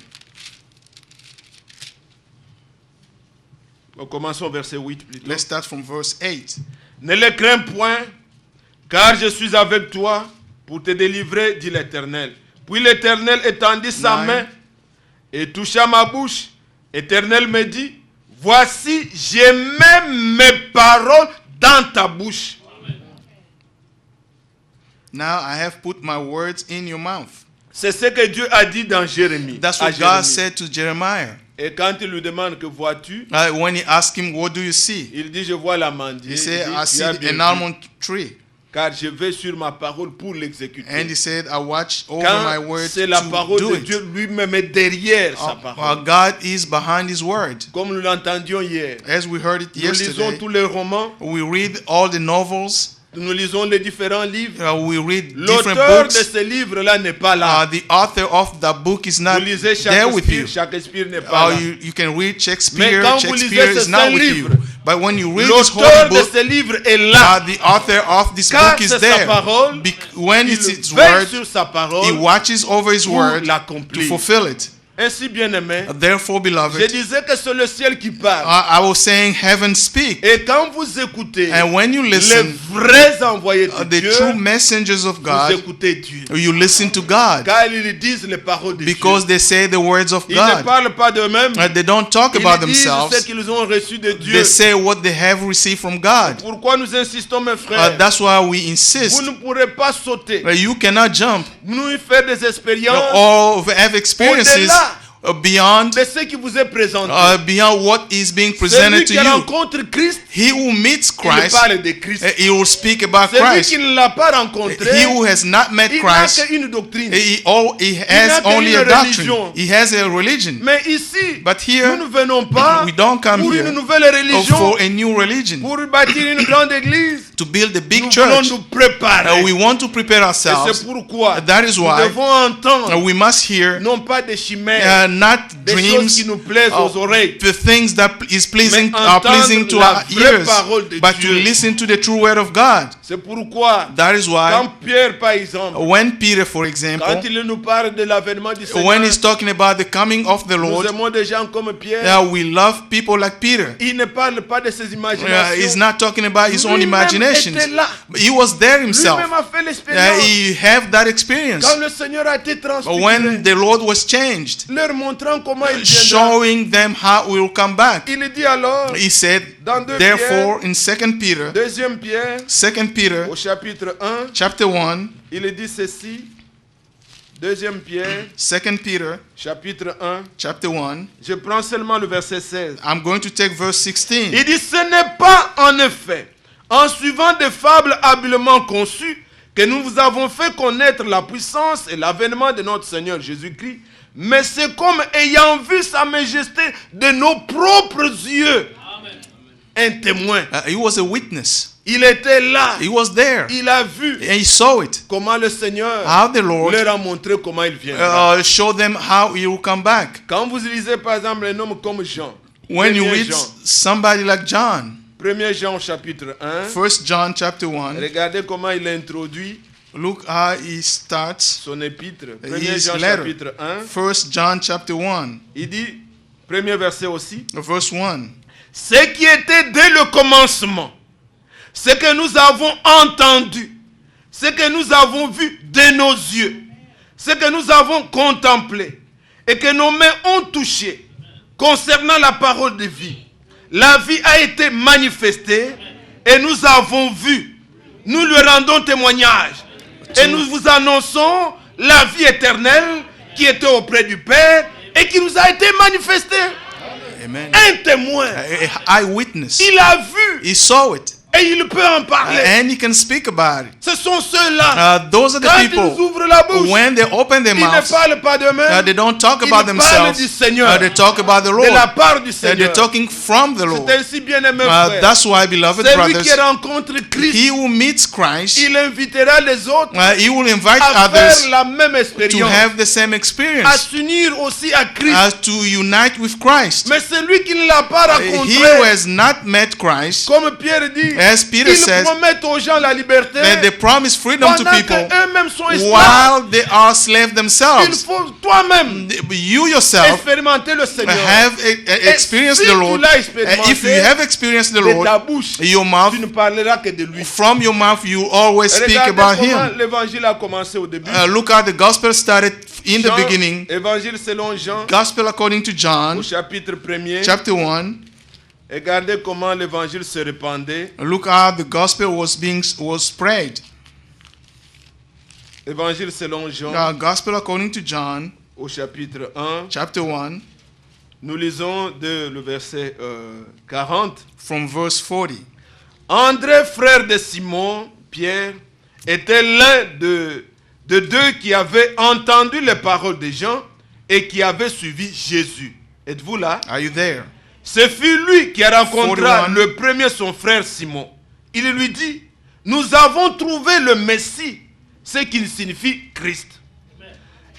Commençons au verset 8 plutôt. Let's start from verse 8. Ne les crains point, car je suis avec toi pour te délivrer, dit l'Éternel. Puis l'Éternel étendit sa Nine. main et toucha ma bouche. L'Éternel me dit, voici, j'ai mis mes paroles dans ta bouche. Now I have put my words in your mouth. C'est ce que Dieu a dit dans Jérémie. That's à what God Jérémie. said to Jeremiah. Et quand il lui demande que vois-tu, When he asked him, what do you see? il dit, je vois l'amandier. He said, Il I dit, see tu as bien an vu, almond tree. car je vais sur ma parole pour l'exécuter. And he said, I watch over my Quand words c'est la to parole do de it. Dieu lui-même est derrière sa parole. God is behind his word. Comme nous l'entendions hier. As we heard it Nous lisons yesterday, tous les romans, we read all the novels, nous lisons les différents livres. we read different L'auteur de books. ce livre-là n'est pas là. The author of the book is Vous not lisez there with you. Shakespeare n'est pas là. You can read Mais Shakespeare. quand vous Shakespeare lisez is ce not saint with livre, you. But when you read this L'auteur holy de book, ce livre est là. the author of this Car book is c'est sa there. parole, When il it's his veille word, sur sa he parole watches over his pour word to l'accomplir. fulfill it. Ainsi, bien-aimé, Therefore, je beloved, disais que c'est le ciel qui parle. I was saying heaven speak. Et quand vous écoutez And when you les listen, vrais envoyés de the Dieu, true messengers of vous God, écoutez Dieu. you listen to God. Car ils disent les paroles de Because Dieu. they say the words of Ils ne God. parlent pas d'eux-mêmes. They don't talk about Ils disent ce themselves. qu'ils ont reçu de Dieu. They say what they have received from God. Pourquoi nous insistons, mes frères? That's why we Vous insist. ne pourrez pas sauter. You cannot jump Nous faire des expériences or have experiences au-delà beyond de ce qui vous est présenté. beyond what is being Celui presented to qui you. rencontre Christ, He who meets il Christ, parle de Christ. he will speak about Celui Christ. qui ne l'a pas rencontré, He who has not met il n'a Christ, qu'une doctrine. he n'a has qu'une only a doctrine. religion. He has a religion. Mais ici, But here, nous ne venons pas we don't come pour here une nouvelle religion, for a new religion, pour bâtir une grande église. to build a big Nous voulons church. nous préparer. We want to prepare Et ourselves. c'est pourquoi That is nous why devons entendre we must hear non pas des chimères, not des choses dreams, qui nous plaisent aux oreilles, the things that is pleasing Mais are pleasing to entendre our la vraie ears, parole de but to Dieu. listen to the true word of God. C'est pourquoi That is why quand Pierre, par exemple, when Peter, for quand example, il nous parle de l'avènement du Seigneur, when he's talking about the coming of the nous Lord, aimons des gens comme Pierre. we love people like Peter. Il ne parle pas de ses He's imaginations. not talking about his own Lui-même imaginations. était là. He was there himself. Lui-même a fait l'expérience. He had that experience. Quand le Seigneur a été transfiguré, When the Lord was changed, leur montrant comment il viendra. showing them how we will come back. Il dit alors, He said, dans 2 therefore, in 2 Peter, 2 Pierre, 2 Peter, au chapitre 1, chapter 1, il dit ceci. 2 Pierre, 2 Peter, chapitre 1, chapter 1, je prends seulement le verset 16. I'm going to take verse 16. Il dit, ce n'est pas en effet en suivant des fables habilement conçues que nous vous avons fait connaître la puissance et l'avènement de notre Seigneur Jésus-Christ, mais c'est comme ayant vu sa majesté de nos propres yeux. Un témoin. He was a witness. Il était là. He was there. Il a vu And he saw it. comment le Seigneur How the Lord leur a montré comment il viendra. showed them how he will come back. Quand vous lisez par exemple un homme comme Jean, When you Premier read Jean. somebody like John, 1 Jean chapitre 1, 1 John chapter 1, regardez comment il introduit look how he starts son épître. 1 his Jean letter. chapitre 1, 1 John chapter 1, il dit, premier verset aussi, verse 1. ce qui était dès le commencement, ce que nous avons entendu, ce que nous avons vu de nos yeux, ce que nous avons contemplé et que nos mains ont touché concernant la parole de vie. La vie a été manifestée et nous avons vu. Nous lui rendons témoignage et nous vous annonçons la vie éternelle qui était auprès du Père et qui nous a été manifestée. Amen. Un témoin. A eyewitness. Il a vu He saw it. et il peut en parler. And he can speak about it. Ce sont ceux-là. Those are the Quand ils people, ouvrent la bouche, when they open their ils ne mouths, parlent pas d'eux-mêmes. they don't talk Ils about parlent themselves. du Seigneur, They talk about the de la Lord. part du They're Seigneur. talking from the Lord. C'est ainsi, bien-aimé frère. That's why, beloved Celui brothers, qui rencontre Christ, he who meets Christ, il invitera les autres he will invite à others faire la même to expérience, have the same à experience, s'unir aussi à Christ. to unite with Christ. Mais celui qui ne l'a pas He rencontré, who has not met Christ, comme Pierre dit, as Peter ils says, promettent aux gens la liberté that they promise freedom to pendant people qu'eux-mêmes sont esclaves. while they are slaves Il themselves. faut toi-même You yourself expérimenter le Seigneur. have experienced si the tu Lord. l'as expérimenté, If you have experienced the de ta Lord, bouche, your mouth, tu ne parleras que de lui. from your mouth, you always speak Regardez about comment Him. l'évangile a commencé au début. Look how the gospel started in the Jean, beginning. Évangile selon Jean, Gospel according to au John, chapitre 1er. chapter 1. Regardez comment l'évangile se répandait. Look how the gospel was spread. Évangile selon Jean, Gospel according to John, au chapitre 1. chapter 1, Nous lisons le verset 40. from verse 40. André, frère de Simon, Pierre, était l'un de deux qui avaient entendu les paroles de Jean et qui avaient suivi Jésus. Êtes-vous là? Are you there? Ce fut lui qui rencontra 41. le premier son frère Simon. Il lui dit, nous avons trouvé le Messie, ce qui signifie Christ.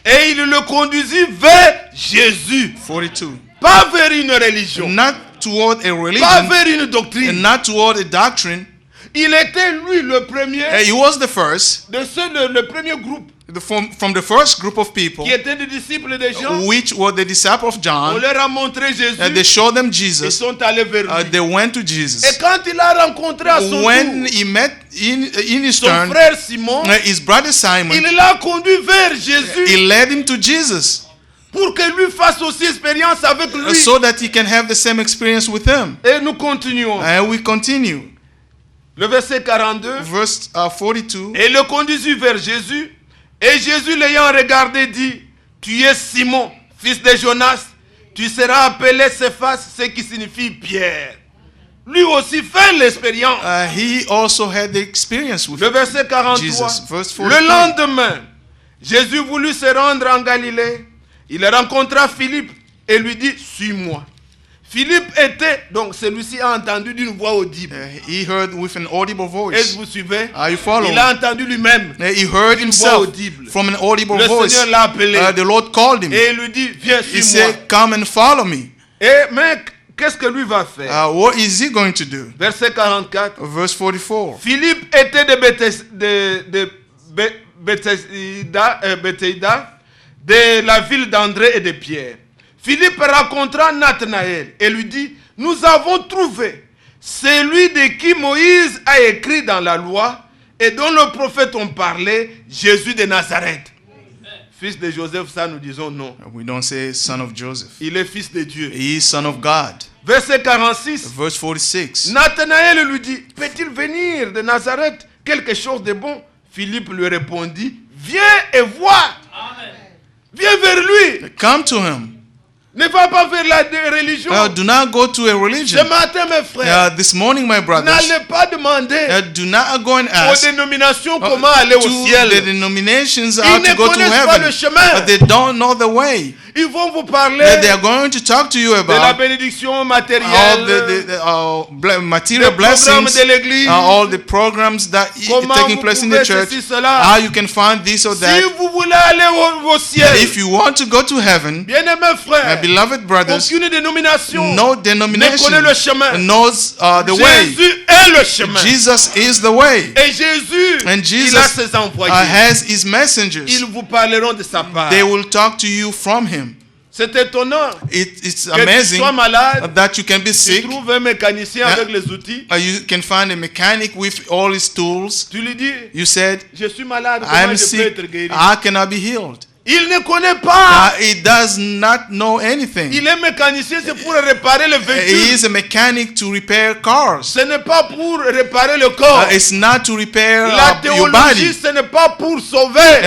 Et il le conduisit vers Jésus, 42. pas vers une religion, Not toward a pas religion, vers une and doctrine. not toward a doctrine. Il était lui le premier, He was the first, de ceux, le premier groupe from the first group of people, qui étaient des disciples de Jean. which were the disciples of On John. leur a montré Jésus, They showed them ils Jesus. sont allés vers lui. They went to Et Jesus. quand il a rencontré à son When tour he met in his son turn, frère Simon, his brother Simon, il l'a conduit vers Jésus he led him to Jesus pour que lui fasse aussi expérience avec lui. so that he can have the same experience with him. Et nous continuons. And we continue. Le verset 42. Verse 42. Et le conduisit vers Jésus. Et Jésus l'ayant regardé dit, tu es Simon, fils de Jonas. Tu seras appelé Céphas, ce qui signifie Pierre. Lui aussi fait l'expérience. He also had the experience with Le verset 43. Jesus. Verse Le 43. lendemain, Jésus voulut se rendre en Galilée. Il rencontra Philippe et lui dit, suis-moi. Philippe était, donc celui-ci a entendu d'une voix audible. He heard with an audible Est-ce voice. que vous suivez? Are you following? Il a entendu lui-même. He heard Une voix himself audible. from an audible Le voice. Seigneur l'a appelé. The Lord called him. Et il lui dit, viens, He suis-moi. said, come and follow me. Et mais qu'est-ce que lui va faire? What is he going to do? Verset 44. Verse 44. Philippe était de Bethsaïda, de la ville d'André et de Pierre. Philippe rencontra Nathanaël et lui dit, nous avons trouvé celui de qui Moïse a écrit dans la loi et dont le prophète ont parlé, Jésus de Nazareth. Fils de Joseph, ça nous disons non. We don't say son of Joseph. Il est fils de Dieu. He is son of God. Verset 46. Verse 46. Nathanaël lui dit, peut-il venir de Nazareth quelque chose de bon? Philippe lui répondit, viens et vois. Viens vers lui. Come to him. Ne va pas vers la religion. Do not go to a religion. Ce matin, mes frères, This morning, my brothers, n'allez pas demander do not go and aux ask dénominations comment aller au to ciel. the denominations how Ils to ne go to connaissent pas le heaven. chemin. They don't know the way. Ils vont vous parler They are going to talk to you de la about bénédiction all matérielle, the material des programmes blessings, de l'église, all the programs that comment taking vous place in pouvez the church, ceci, cela. how you can find this or Si that. vous voulez aller au au ciel, If you want to go to heaven, bien-aimés my frères, beloved brothers, aucune dénomination no ne denomination connaît le chemin. knows the way. Jésus est le chemin. Jesus is the way. Et Jésus, And il Jesus a ses envoyés. has his messengers. Ils vous parleront de sa part. They will talk to you from him. C'est étonnant It's que tu amazing sois malade, that you can be tu sick. trouves un mécanicien avec les outils, You can find a mechanic with all his tools. tu lui dis, You said, je suis malade, comment I'm je peux sick. être guéri? How can I be healed? Il ne connaît pas. He does not know anything. Il est mécanicien, c'est pour réparer le He véhicule. is a mechanic to repair cars. Ce n'est pas pour réparer le corps. It's not to repair La your théologie, body. ce n'est pas pour sauver.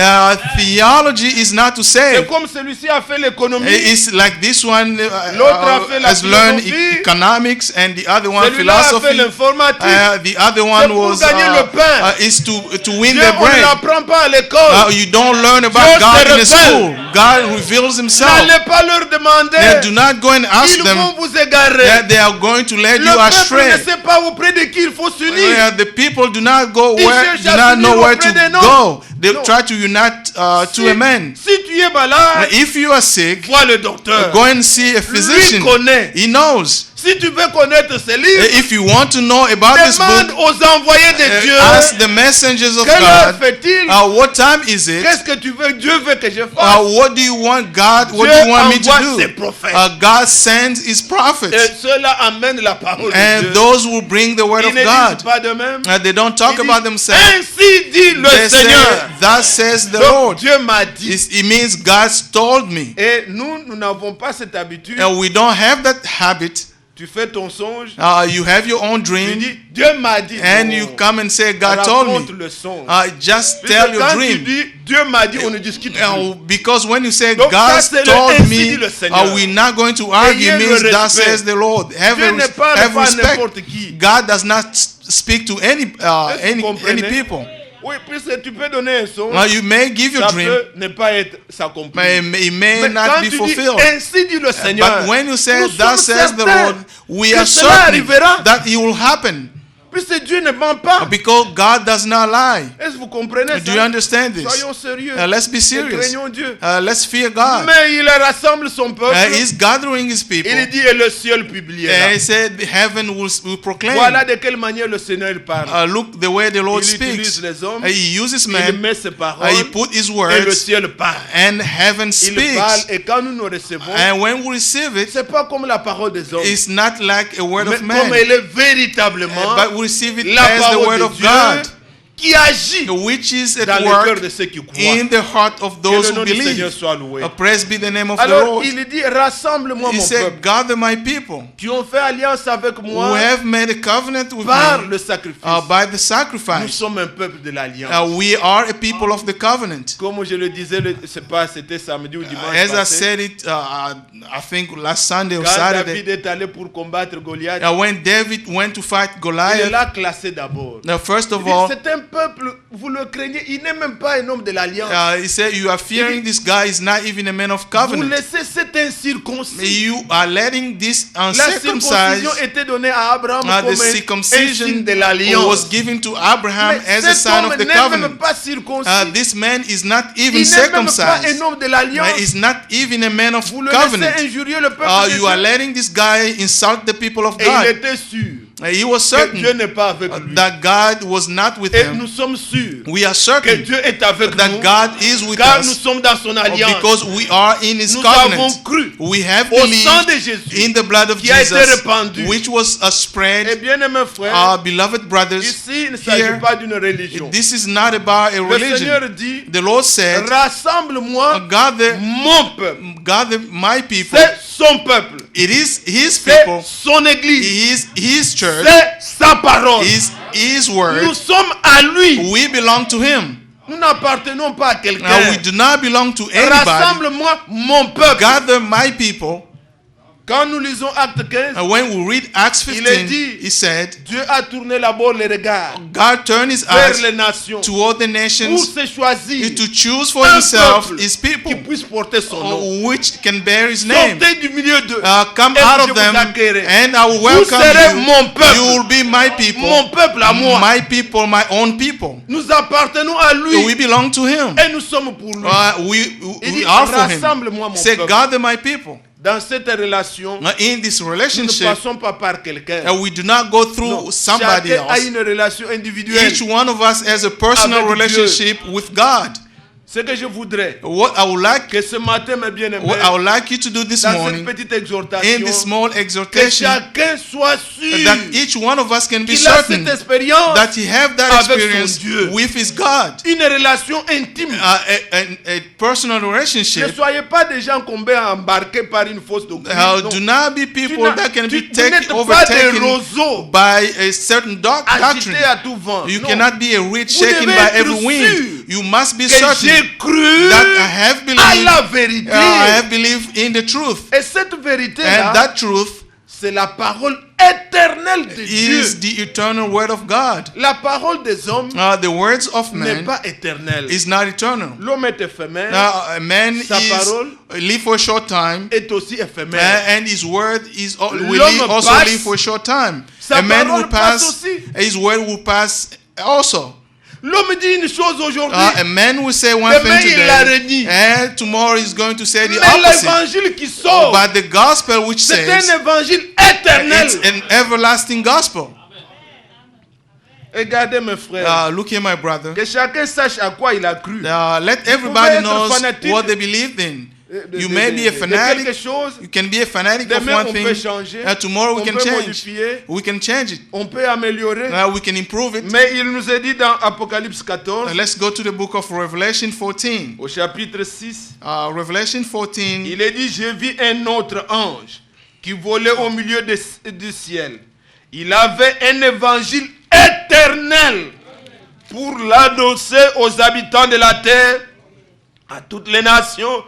Theology is not to C'est save. comme celui-ci a fait l'économie. It's like this one L'autre a fait la has learned philosophie. economics, and the other one Celui-là a fait philosophy. l'informatique. The other C'est one pour was gagner le pain. is to win Dieu, the on ne bread. l'apprend pas à l'école. You don't learn about Dieu God se in the révèle. school. God reveals Himself. N'allez pas leur demander. Do not go and ask Ils them vont vous égarer. that they are going to lead Le you peuple astray. ne sait pas auprès de qui il faut s'unir. The people do not go Ils where cherchent do à not s'unir know where auprès to des noms. go. They Non. try to unite to a man. Si tu es malade, If you are sick, vois le docteur. go and see a physician. Lui connaît. He knows. Si tu veux connaître ces livres, If you want to know about this demande book, aux envoyés de Dieu. ask the messengers of Quelle heure God. fait-il? What time is it? Qu'est-ce que tu veux? Dieu veut que je fasse. What do you want God? What Dieu do you want me to envoie ses do? prophètes. God sends His Et prophets, ceux-là amènent la parole de and Dieu. those will bring the word Ils of ne God. disent pas de même. They don't talk Ils about disent, themselves. ainsi dit le They say, Seigneur. "Thus says the Donc, Lord." Dieu m'a dit. It means God's told me. Et nous n'avons pas cette habitude. And we don't have that habit. Tu fais ton songe. You have your own Tu dream, dis, Dieu m'a dit. and Non. you come and say, God told Raconte me. le songe. Just Puisque tell your quand tu dream. dis, Dieu m'a dit, on ne discute plus. Because when you say Donc, ça, God c'est le told ainsi me, dit le Seigneur. we're not going to argue. Ayez le Means thus respect. says the Lord. Dieu Have ne parle have pas à respect. n'importe qui. God does not speak to any Est-ce que vous comprenez? people. Oui, puisque tu peux donner un songe. You may give your Ça dream, peut ne pas être s'accomplir. but it may Mais not quand be tu dis, fulfilled. ainsi dit le Seigneur, But when you say, nous thus sommes says the certains Lord, we que are cela certain arrivera. that it will happen. Puisque Dieu ne ment pas. Because God does not lie. Est-ce que vous comprenez Do you ça? understand this? Soyons sérieux. Let's be Et serious. craignons Dieu. Let's fear God. Mais il rassemble son peuple. He's gathering His people. Il dit, et le ciel publiera. And He said, heaven will proclaim. Voilà de quelle manière le Seigneur il parle. Look the way the Lord Il speaks. utilise les hommes. He uses Il men. met ses paroles. He put His Et le words, ciel parle. and heaven Il parle. speaks. Et quand nous nous recevons, And when we receive it, c'est pas comme la parole des hommes. it's not like a word Mais of comme man, elle est véritablement but we receive it la as the parole word de of Dieu God, qui agit which is dans at le cœur work de ceux qui croient. in the heart of Que those le nom who du Seigneur believe. soit loué. Praised be the name of the Alors, Lord. il dit, rassemble-moi He mon said, peuple, gather my people qui ont fait alliance avec who moi have made a covenant with par me le sacrifice. by the Nous sacrifice. sommes un peuple de l'alliance. We are a people of the covenant. Comme je le disais, c'était samedi ou dimanche As I passé, said it, I think last Sunday or quand Saturday, David est allé pour combattre Goliath, when David went to fight il Goliath, l'a classé d'abord. now first of Il dit, all, c'est un peuple, vous le craignez, il n'est même pas un homme de l'alliance. he said, you are fearing this guy is not even a man of Vous covenant. laissez cet incirconcis. You are letting this La uncircumcised, circoncision était donnée à Abraham the comme un signe circumcision de was l'alliance. given to Abraham Mais as a cet sign homme of the n'est même covenant. pas circoncis. This man is not Il even n'est même pas un circumcised. homme de l'alliance. Is not even a man of Vous le covenant. laissez injurier le peuple de You are Dieu. letting this guy insult the people of Et il God. était sûr He was que Dieu certain n'est pas avec lui. that God was not with Et him. nous sommes sûrs We are que certain Dieu est avec that nous God is with car nous us sommes dans son alliance. because we are in His Nous avons covenant. cru We have au sang de believed Jésus in the blood of qui a été Jesus, répandu. which was Et spread. bien aimés frères, Our beloved brothers, ici il ne s'agit here, pas d'une religion. this is not about a Le Seigneur religion. dit, The Lord said, rassemble-moi gather, mon peuple. gather my people. C'est son peuple. It is His C'est people. son église. It is His church. C'est sa parole. Is His Nous word. sommes à lui. We belong to Him. Nous n'appartenons pas à quelqu'un. Now we do not belong to anybody. Rassemble-moi mon peuple. Gather my people. Quand nous lisons Acte 15, And when we read Acts Il est 15, dit- he said, Dieu a tourné d'abord les regards God turned his vers eyes les nations toward the pour nations se choisir to choose for un himself peuple his people, qui puisse porter son nom. which can bear his name. Sortez du milieu d'eux. Come Et out je of vous them, accueillerai. and I will Vous welcome serez you. mon peuple. You will be my people, Mon peuple à moi. my people, my own people. Nous appartenons à lui We belong to him. et nous sommes pour lui. Il dit, We are for him. rassemble-moi mon Say, peuple. gather my people. Dans cette relation, In this nous ne relationship, passons pas par quelqu'un. we do not go through Non, somebody chacun a else. une relation individuelle. Each one of us has a personal Avec relationship with God. Ce que je voudrais What I would like, que ce matin, mes bien-aimés, what I would like you to do this dans cette morning, petite in exhortation, this small que exhortation, chacun soit sûr that each one of us can be qu'il a certain cette expérience, that he have that avec son experience Dieu. with his God, une relation intime. a personal Ne relationship. soyez pas des gens qu'on va embarquer par une fausse doctrine. Non. Do not be people that can be Vous n'êtes pas des overtaken roseaux by a certain doctrine. agités à tout vent. You Non. cannot be a reed Vous shaken devez by être every sûr wind. You must be que certain j'ai cru that I have à believed, la vérité. I have believed in the truth, Et cette and vérité-là, that truth c'est la parole éternelle de Dieu. is the eternal word of God. La parole des hommes The words of n'est man pas éternelle. is not eternal. L'homme est éphémère, A man Sa parole live for a short time, est aussi éphémère. and his word will L'homme also passe, live for a short time. sa A man parole will pass, passe aussi. his word will pass also. L'homme dit une chose aujourd'hui, A man will say one demain thing il la today, renie. and tomorrow he's going to say the Mais opposite. l'évangile qui sort, But the gospel which c'est says un évangile éternel. it's an everlasting gospel. Regardez mes frères, Look here, my brother. que chacun sache à quoi il a cru. Let everybody être know fanatique what they believed in. De- You de- may de- be a de fanatic. quelque chose, You can be a fanatic of demain one on thing. peut changer, Tomorrow we on can peut change. modifier, We can change it. on peut améliorer. We can improve it. Mais il nous est dit dans Apocalypse 14, Let's go to the book of Revelation 14. au chapitre 6, Revelation 14. il est dit, j'ai vu un autre ange qui volait au milieu du ciel. Il avait un évangile éternel pour l'annoncer aux habitants de la terre, à toutes les nations,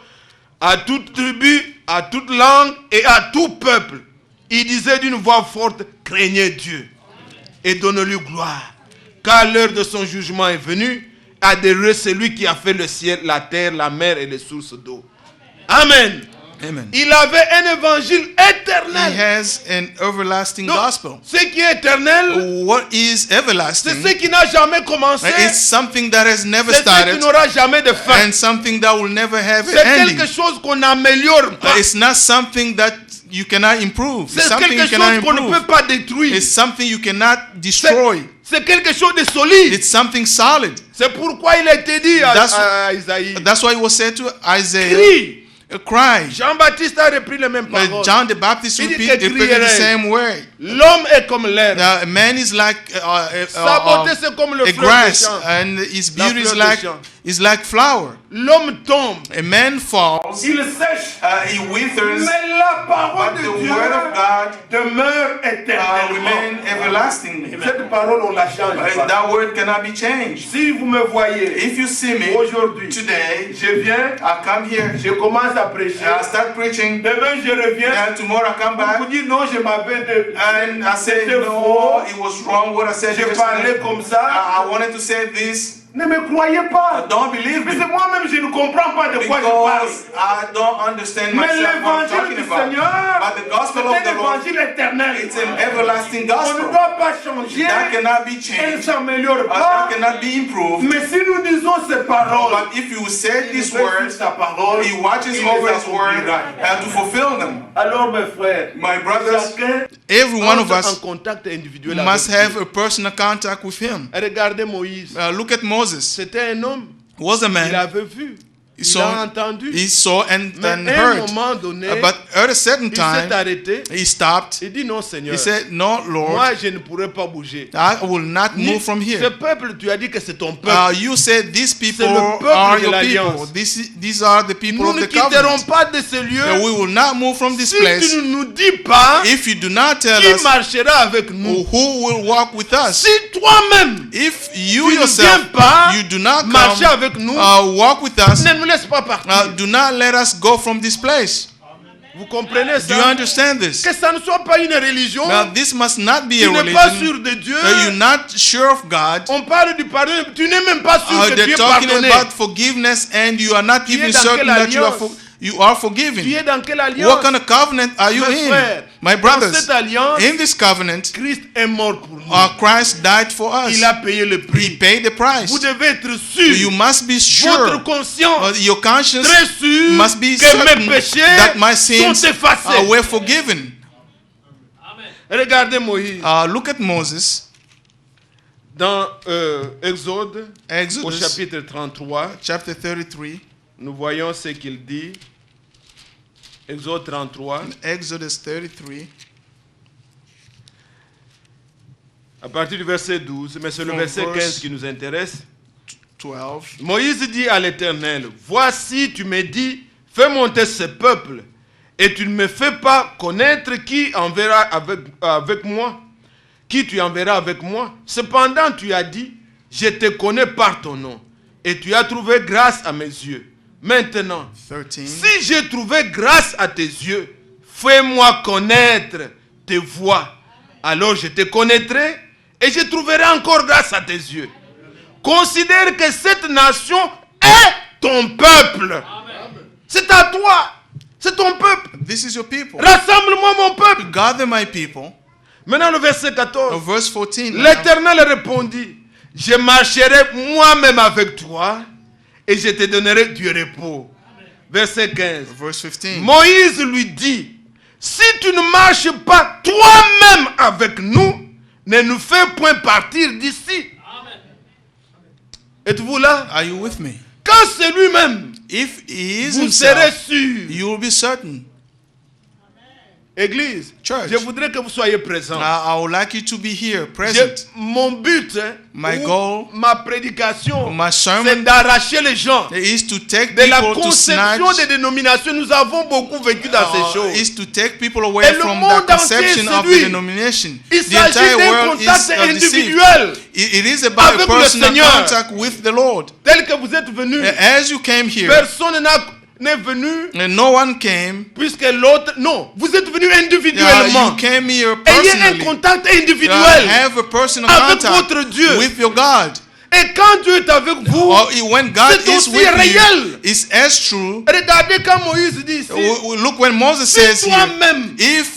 à toute tribu, à toute langue et à tout peuple. Il disait d'une voix forte, craignez Dieu et donnez-lui gloire, car l'heure de son jugement est venue. Adhérez celui qui a fait le ciel, la terre, la mer et les sources d'eau. Amen. Amen. Il avait un évangile He éternel. has an everlasting Donc, gospel. ce qui est éternel, What is c'est everlasting? ce qui n'a jamais commencé. It's something that has never C'est ce qui started n'aura jamais de fin. and something that will never have C'est an ending. quelque chose qu'on n'améliore pas. It's not something that you cannot improve. It's C'est something quelque you cannot chose qu'on ne peut improve. pas détruire. It's something you cannot destroy. C'est quelque chose de solide. It's something solid. C'est pourquoi il a été dit That's- à Isaïe, That's why it was said to Isaiah, crie. cry. Jean-Baptiste a repris les mêmes paroles. John the Baptist Il dit repeated que the crierait. same word. L'homme est comme l'herbe. A man is like Sa beauté c'est comme le a fleur des grass, champs. and his La beauty fleur des champs. is like flower. L'homme tombe. A man falls, Il sèche. he withers, Mais la parole but de the Dieu word of God demeure éternellement. remain everlasting. Cette parole, on la change pas. That word cannot be changed. Si vous me voyez If you see me aujourd'hui, today, je viens, I come here, je commence à prêcher. I start preaching, Demain, je reviens. and tomorrow I come Vous back, dites non, je m'avais de. and I say, C'était no, faux. it was wrong what I said Je parlais yesterday. comme ça. I wanted to say this. Ne me croyez pas. Don't believe Mais me. c'est moi-même, je ne comprends pas de quoi je parle. Because I don't understand Mais myself what I'm l'évangile talking du about. Seigneur, But the gospel c'est of un the Lord, évangile éternel. it's an everlasting On ne gospel. doit pas changer. That cannot be Elle ne changed. s'améliore That pas. cannot be improved. Mais si nous disons ces paroles, But if you say il these veut words, sa parole, he watches il over les his word accomplira. and to fulfill them. Alors mes frères, My brothers, chacun every one of entre en us contact individuel must avec have Dieu. a personal contact with him. Regardez Moïse. Look at Moses. C'était un homme. Was a Il man. avait vu. Il saw- a entendu. He saw and Mais à un heard. moment donné, But at a certain il s'est time, arrêté. he stopped. Il dit non Seigneur. He said, no, Lord, Moi je ne pourrai pas bouger. I will not move from Ce here. peuple, tu as dit que c'est ton peuple. You said these people le peuple are de your l'alliance. people. These are the people Nous of ne the quitterons covenant. pas de ce lieu. And we will not move from this Si place tu ne nous dis pas if you do not tell qui us marchera avec nous. who will walk with us. Si toi-même If you tu ne yourself, viens pas you do not marcher come, avec nous, walk with us, ne nous laisse pas partir. do not let us go from this place. Vous comprenez Do you ça? understand this? Que ça ne soit pas une religion. Now, this must not be a Tu n'es pas religion. sûr de Dieu. You're not sure of God. On parle du pardon. Tu n'es même pas sûr que tu They're es talking pardonné. about forgiveness, and you are not Tu es even dans certain quelle that you are, alliance? you are Tu forgiven. es dans quelle alliance? What kind of covenant are you Mes in? frères, My dans brothers, cette alliance, in this covenant, Christ est mort pour nous. Christ died for us. Il a payé le He prix. paid the price. Vous devez être sûr. You must be Votre sure, conscience your conscience très sûr must be que certain mes péchés that my sins sont effacés. were forgiven. Regardez Moïse Look at Moses, dans Exode au Exodus chapitre 33. chapter 33. Nous voyons ce qu'il dit. Exode 33, Exodus 33, à partir du verset 12, mais c'est le From verset verse 15 qui nous intéresse. 12. Moïse dit à l'Éternel, voici tu me dis, fais monter ce peuple, et tu ne me fais pas connaître qui enverra avec moi, qui tu enverras avec moi. Cependant tu as dit, je te connais par ton nom, et tu as trouvé grâce à mes yeux. Maintenant, 13. si j'ai trouvé grâce à tes yeux, fais-moi connaître tes voies. Alors je te connaîtrai et je trouverai encore grâce à tes yeux. Considère que cette nation est ton peuple. C'est à toi. C'est ton peuple. This is your people. Rassemble-moi mon peuple. Gather my people. Maintenant le verset 14. Verse 14. L'Éternel répondit, je marcherai moi-même avec toi et je te donnerai du repos. Verset 15. Verse 15. Moïse lui dit, si tu ne marches pas toi-même avec nous, ne nous fais point partir d'ici. Êtes-vous là? Are you with me? Quand c'est lui-même, If he is vous serez himself, sûr. you will be certain. Église, Church. je voudrais que vous soyez présents. I would like you to be here, present. Mon but, My ou goal, ma prédication, my sermon c'est d'arracher les gens. is to take De la people to snatch. conception des dénominations, nous avons beaucoup vécu dans ces choses. Is to take people away Et le from monde the entier conception est of séduit. the denomination. Il The s'agit entire d'un world contact is deceived. individuel, It is about avec a le personal Seigneur. contact with the Lord. tel que vous êtes venus. As you came here, Personne n'est venu and no one came. puisque l'autre... Non, vous êtes venus You individuellement. came here Ayez un personally. contact individuel Have a personal avec contact votre Dieu. with your God. Et quand Dieu est avec vous, Or when God c'est is aussi with réel. you, it's as true. Regardez quand Moïse dit ici, Look when Moses says si here, toi-même if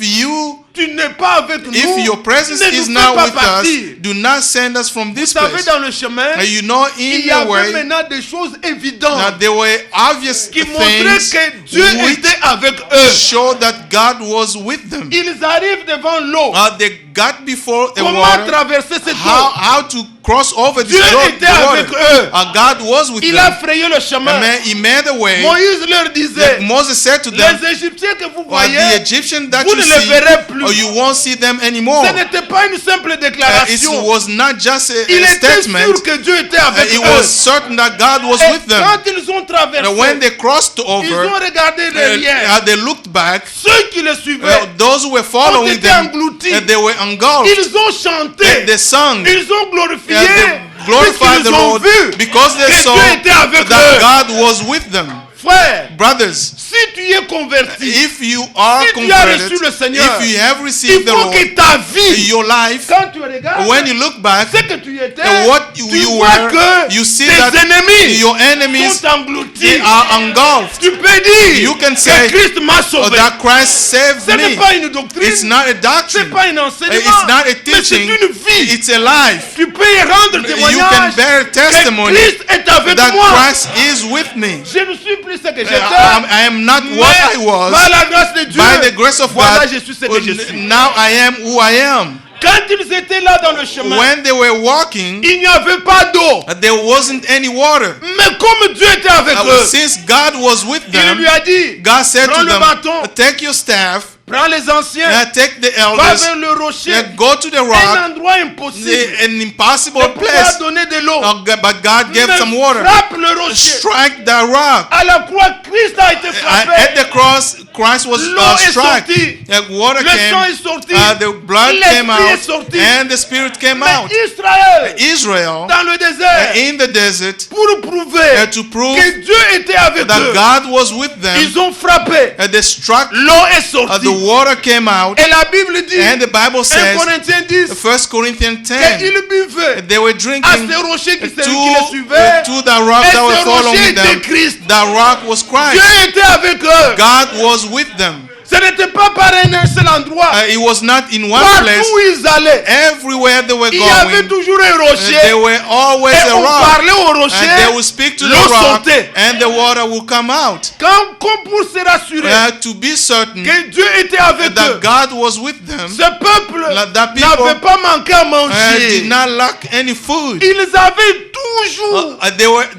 tu n'es pas avec nous, if your presence ne is nous not fais pas with partir. us, do not send us from Vous this savez, place. dans le chemin, You know, il in y the avait way, maintenant des choses évidentes now there were obvious qui montraient things que Dieu which était avec eux. show that God was with them. Ils arrivent devant l'eau. They got before a Comment water. traverser cette eau? How to cross over this Dieu road, était the avec water. eux. God was with Il a them. frayé le chemin. He made a way. Moïse leur disait, Moses said to them, les Égyptiens que vous the voyez, Egyptian that vous you ne les see, verrez plus. or you won't see them anymore. Ce n'était pas une simple It déclaration. was not just Il a était statement. sûr que Dieu était avec It eux. was certain that God was Et with them. quand ils ont traversé, When they crossed ils ont over, regardé derrière. they looked back. Ceux qui le suivaient Those who were ont following été them, engloutis. they were engulfed. Ils ont chanté. They sung. Ils ont glorifié. They glorified the puisqu'ils ont Lord vu because they que saw Dieu était avec that eux. God was with them. Frère, Brothers, si tu es converti, if you are si tu as converted, reçu le Seigneur, if you have il received the faut Lord, que ta vie, your life, quand tu regardes when you look back, ce que tu étais, what tu you vois were, que you see tes that ennemis your enemies, sont engloutis. they are engulfed. Tu peux dire You can que say, Christ m'a sauvé. that Christ saved Ce n'est me. pas une doctrine, It's not a ce doctrine. n'est pas un enseignement, It's not a mais c'est teaching. une vie. It's a life. Tu peux y rendre You can témoignage bear que testimony Christ est avec that moi. Christ is with me. Je ne suis plus ce que j'étais. I am not what I Mais was. par la grâce de Dieu, By the grace of voilà, God, je suis ce que je suis. now I am who I am. Quand ils étaient là dans le chemin, When they were walking, il n'y avait pas d'eau. there wasn't any water. Mais comme Dieu était avec eux, Since God was with il them, lui a dit, God said prends to le them, bâton, take your staff, prends les anciens, take the va elders, vers le rocher, go to the un rock, endroit impossible, an impossible de pouvoir place. donner de l'eau. But God gave Mais some water. frappe le rocher. Strike the rock. À la croix, Christ Christ a été frappé, At the cross, Christ was l'eau est struck. sortie, Water le sang came, est sorti, the blood came l'esprit est out, sorti. and the Spirit came Mais out. Israël, Israel, dans le désert, in the desert, pour prouver to prove que Dieu était avec that eux, God was with them, ils ont frappé, they struck, l'eau est sortie. the water came out, Et la Bible dit, and the Bible 1 says, Corinthiens 10, 1 Corinthians 10, qu'ils buvaient they were à drinking ces rochers qui les to suivaient. the rock Et that were ce following rocher them. était Christ. The rock was Christ. Dieu était avec eux. God was with them. Ce n'était pas par un seul endroit. It was not in one Partout place. où ils allaient, Everywhere they were il y avait going, toujours un rocher. there were always Et a on rock. parlait au And they rocher. would speak to the L'eau rock, sortait. and the water would come out. Comme pour se rassurer To be certain que Dieu était avec eux. that God was with them, Ce peuple that people n'avait pas manqué à did manger. not lack any food. Ils avaient toujours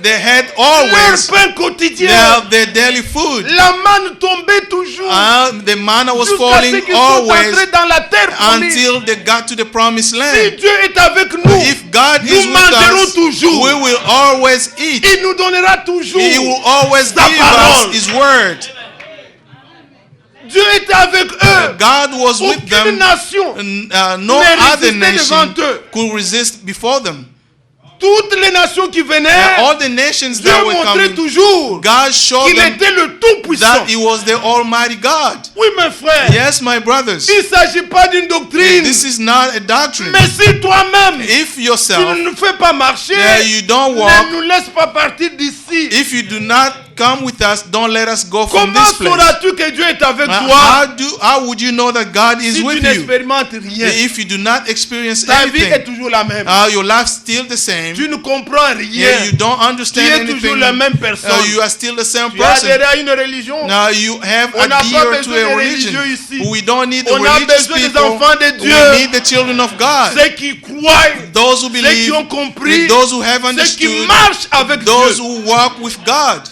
They had leur always pain quotidien. their daily food. La manne tombait toujours. The manna was Jusqu'à ce falling qu'ils sont always entrés dans la terre promise. until they got to the promised Si land. Dieu est avec nous, If God is nous with mangerons us, toujours. we will always eat. Il nous donnera toujours He will always sa give parole. us His word. Dieu était avec eux. God was with Aucune them. nation No ne other résistait devant nation eux. could resist before them. Toutes les nations qui venaient, All the nations Dieu that were montrait coming, toujours God showed qu'il them était le Tout-Puissant. that He was the Almighty God. Oui, mes frères, Yes, my brothers. il ne s'agit pas d'une doctrine. This is not a doctrine. Mais si toi-même, If tu yourself, ne nous fais pas marcher, you don't ne walk, nous laisse pas partir d'ici. if you do not come with us, don't let us go from Comment this place. sauras-tu que Dieu est avec toi How would you know that God is si tu with you n'expérimentes rien? if you do not experience Ta vie est anything? toujours la même. Your life still the same. Tu ne comprends rien. You don't Tu understand es toujours anything. la même personne. You are still the same Tu as person. adhéré à une religion. Now you have On n'a pas adhered to besoin a de religion. religieux ici. We don't need the On a religious besoin des people. enfants de We Dieu. need the children of God. Ceux qui croient, Those who ceux qui believe, ont compris, those who have ceux qui understood, marchent avec those Dieu. who walk with God.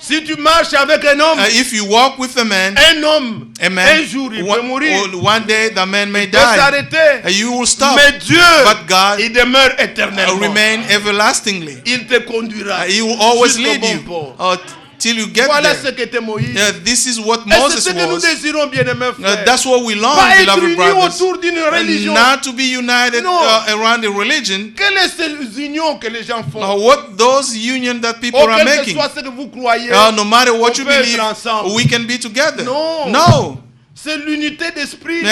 Si tu marches avec un homme, If you walk with a man, un man, jour il peut mourir, one day the man may il peut die. s'arrêter. You will stop. Mais Dieu, But God il demeure éternellement. remain everlastingly. Il te conduira. He will always jusqu'au lead bon you port. till you get Voilà there. ce qu'était Moïse. This is what Et c'est Moses ce que nous was. désirons, bien-aimés frères. That's what we long, Pas être beloved unis brothers. autour d'une religion. Not to be united Non. around a religion. Quelles sont ces unions que les gens font? What those unions that people Oh, are quel que making. soit ce que vous croyez, No matter what on you peut être believe, ensemble. we can be together. Non. No. C'est l'unité d'esprit.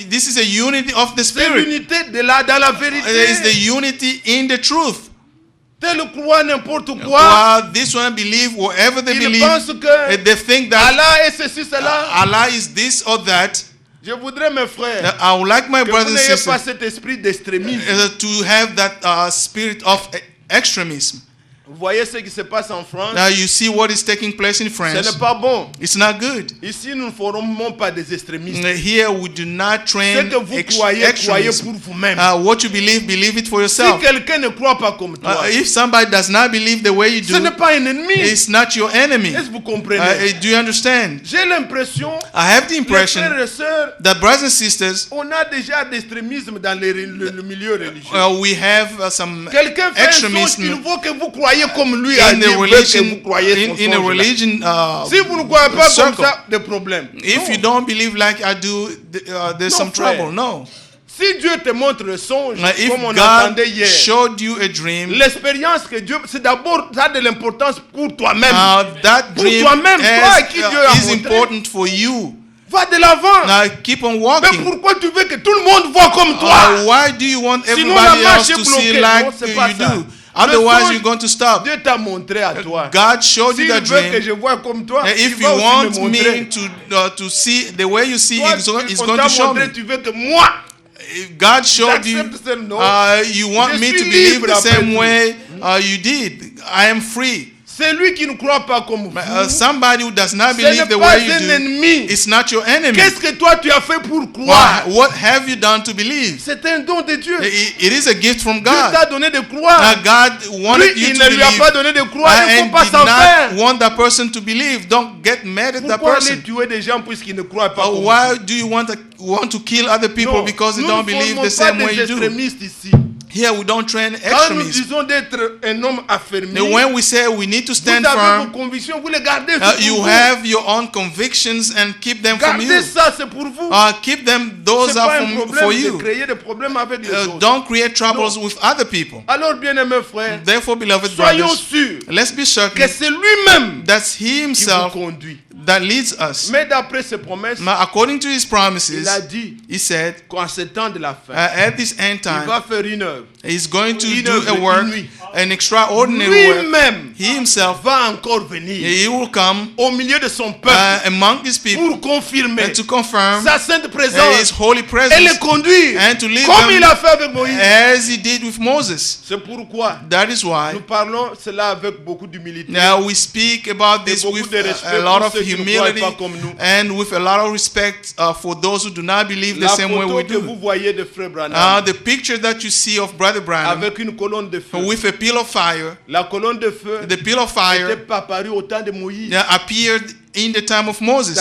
This is a unity of the C'est spirit. l'unité dans la vérité. It is the unity in the truth. Tel croit n'importe quoi. This one believe whatever they Ils believe. pensent que They think that Allah est ceci, cela. Allah is this or that. Je voudrais, mes frères, I would like my que vous brothers and n'ayez pas sisters cet esprit d'extrémisme. to have that spirit of extremism. Vous voyez ce qui se passe en France? Now you see what is taking place in Ce France. n'est pas bon. It's not good. Ici, nous ne formons pas des extrémistes. Here we do not Ce train que vous croyez, croyez extremism. pour vous-même. What you believe it for Si yourself. quelqu'un ne croit pas comme toi, If somebody does not believe the way you ce do, n'est pas un ennemi. it's not your enemy. Est-ce que vous comprenez? Do you understand? J'ai l'impression, I have the les impression frères et sœurs, that brothers and sisters, on a déjà d'extrémisme dans le milieu religieux. we have some Quelqu'un fait un songe, extremism il faut que vous croyez comme lui. in the Dieu veut que religion. vous croyez son In a songe-là. religion, Si vous ne croyez pas comme circle. ça, des problèmes. if Non. you don't believe like I do, there's Non, some frère. trouble. No. Si Dieu te montre le songe, If comme on God entendait hier, showed you a dream, l'expérience que Dieu, c'est d'abord ça a de l'importance pour toi-même. that Pour dream toi-même, toi à qui Dieu a is montré. important for you. Va de l'avant. Now keep on Mais walking. pourquoi tu veux que tout le monde voit comme toi? Why do you want Sinon, everybody la marche else est to see bloquée. like Non, c'est pas you ça. do? Otherwise, songe, you're going to stop. Dieu t'a montré à toi. God showed S'il you veut the que dream. je vois comme toi, And il if va you aussi want me montrer. me to see the way you see, Toi, he's on going t'a to show montré, me. tu veux que moi, If God showed you, j'accepte ce nom. you want Je me suis to believe libre the après same tout. way you did. I am free. Celui qui ne croit pas comme vous, Somebody who does not ce believe n'est the pas way you un do, ennemi. it's not your enemy. Qu'est-ce que toi tu as fait pour croire? What have you done to believe? C'est un don de Dieu. It is a gift from Dieu t'a God. donné de croire. Now God wanted Lui, you il to ne lui a believe pas donné de croire. Il ne faut and pas did s'en faire. not want that person to believe. Don't get mad at that Pourquoi aller person. tuer des gens puisqu'ils ne croient pas comme Why do you want to kill other people Non, because they nous don't ne believe formons the pas same way des you do? extrémistes ici. Here we don't train Quand nous extremism. disons d'être un homme affermi, And when we say we need to vous stand avez vos firm, convictions, vous les gardez pour you vous. have your own convictions and keep them from Gardez you. ça, c'est pour vous. Keep them; those C'est are pas un for problème de you. créer des problèmes avec les autres. Don't create troubles with other people. Alors, bien-aimés frères, Therefore, beloved soyons brothers, sûrs let's be que certain c'est lui-même that He qui vous Himself conduit. that leads us. Mais d'après ses promesses, Now, according to His il promises, a dit He said, qu'en ce temps de la fin, at this end il time, va faire une œuvre. He's going to Une do œuvre a work, inouïe. an extraordinary work. Lui-même He Himself, va encore venir He will come au milieu de son peuple among His people pour confirmer and to confirm sa sainte His présence holy et les presence conduire and to lead comme il them a fait avec Moïse. as He did with Moses. C'est pourquoi That is why nous parlons cela avec beaucoup d'humilité. now we speak about this beaucoup with de respect a lot pour of ceux qui ne humility croient pas comme nous. and with a lot of respect for those who do not believe the La same way photo we que vous do. voyez de Frère Branham The picture that you see of Brother Branham avec une colonne de feu. with a pillar of fire, La colonne de feu the pillar of n'était fire pas apparue au temps de Moïse. appeared in the time of Moses.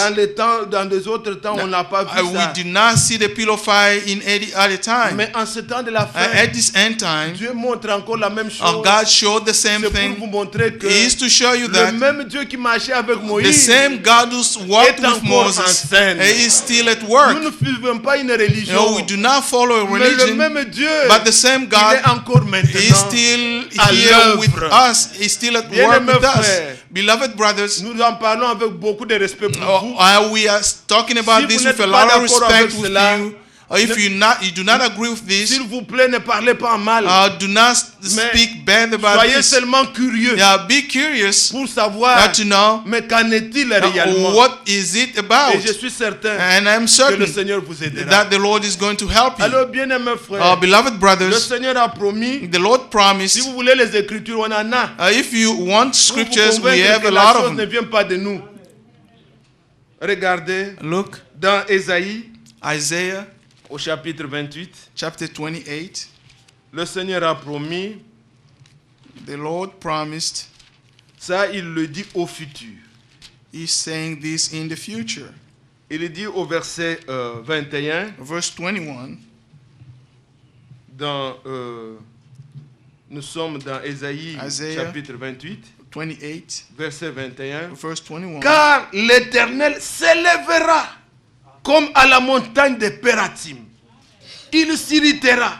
Dans des autres temps, on n'a pas vu ça. We do not see the pillar of fire in any other time. Mais en ce temps de la fin, At this end time, Dieu montre encore la même chose. God showed the same C'est pour vous thing. montrer que He is to show you le that même Dieu qui marchait avec the Moïse, same God who walked est with encore en Moses scène. is still at nous work. ne suivons pas une religion, We do not follow a mais le religion, même Dieu, but the same il God est encore is maintenant. still à here with l'œuvre. us. He's still at Bien work aimés with us. frères, Beloved brothers, Nous en parlons avec beaucoup de respect pour vous. we are talking about Si this vous with n'êtes a pas lot of d'accord respect avec with cela, you. If you do not agree with this, S'il vous plaît, ne parlez pas mal. do not speak bad about Soyez this. seulement curieux Be curious pour savoir, to know mais qu'en est-il réellement? what is it about. Et je suis certain And I'm que le certain Seigneur vous aidera. that the Lord is going to help you. Alors, bien-aimés frères, Beloved le brothers, Seigneur a promis, the Lord si promised, vous voulez les Écritures, on en a. if you want Pour scriptures, vous we convaincre have que a la lot chose of ne them. vient pas de nous. Regardez Look, dans Ésaïe, Isaiah au chapitre 28, chapter 28, le Seigneur a promis, the Lord promised, ça il le dit au futur. He's saying this in the future. Il dit au verset 21, Verse 21, nous sommes dans Ésaïe Isaiah. chapitre 28, 28, verset 21. verse 21. Car l'Éternel s'élèvera comme à la montagne de Pératim. Il s'irritera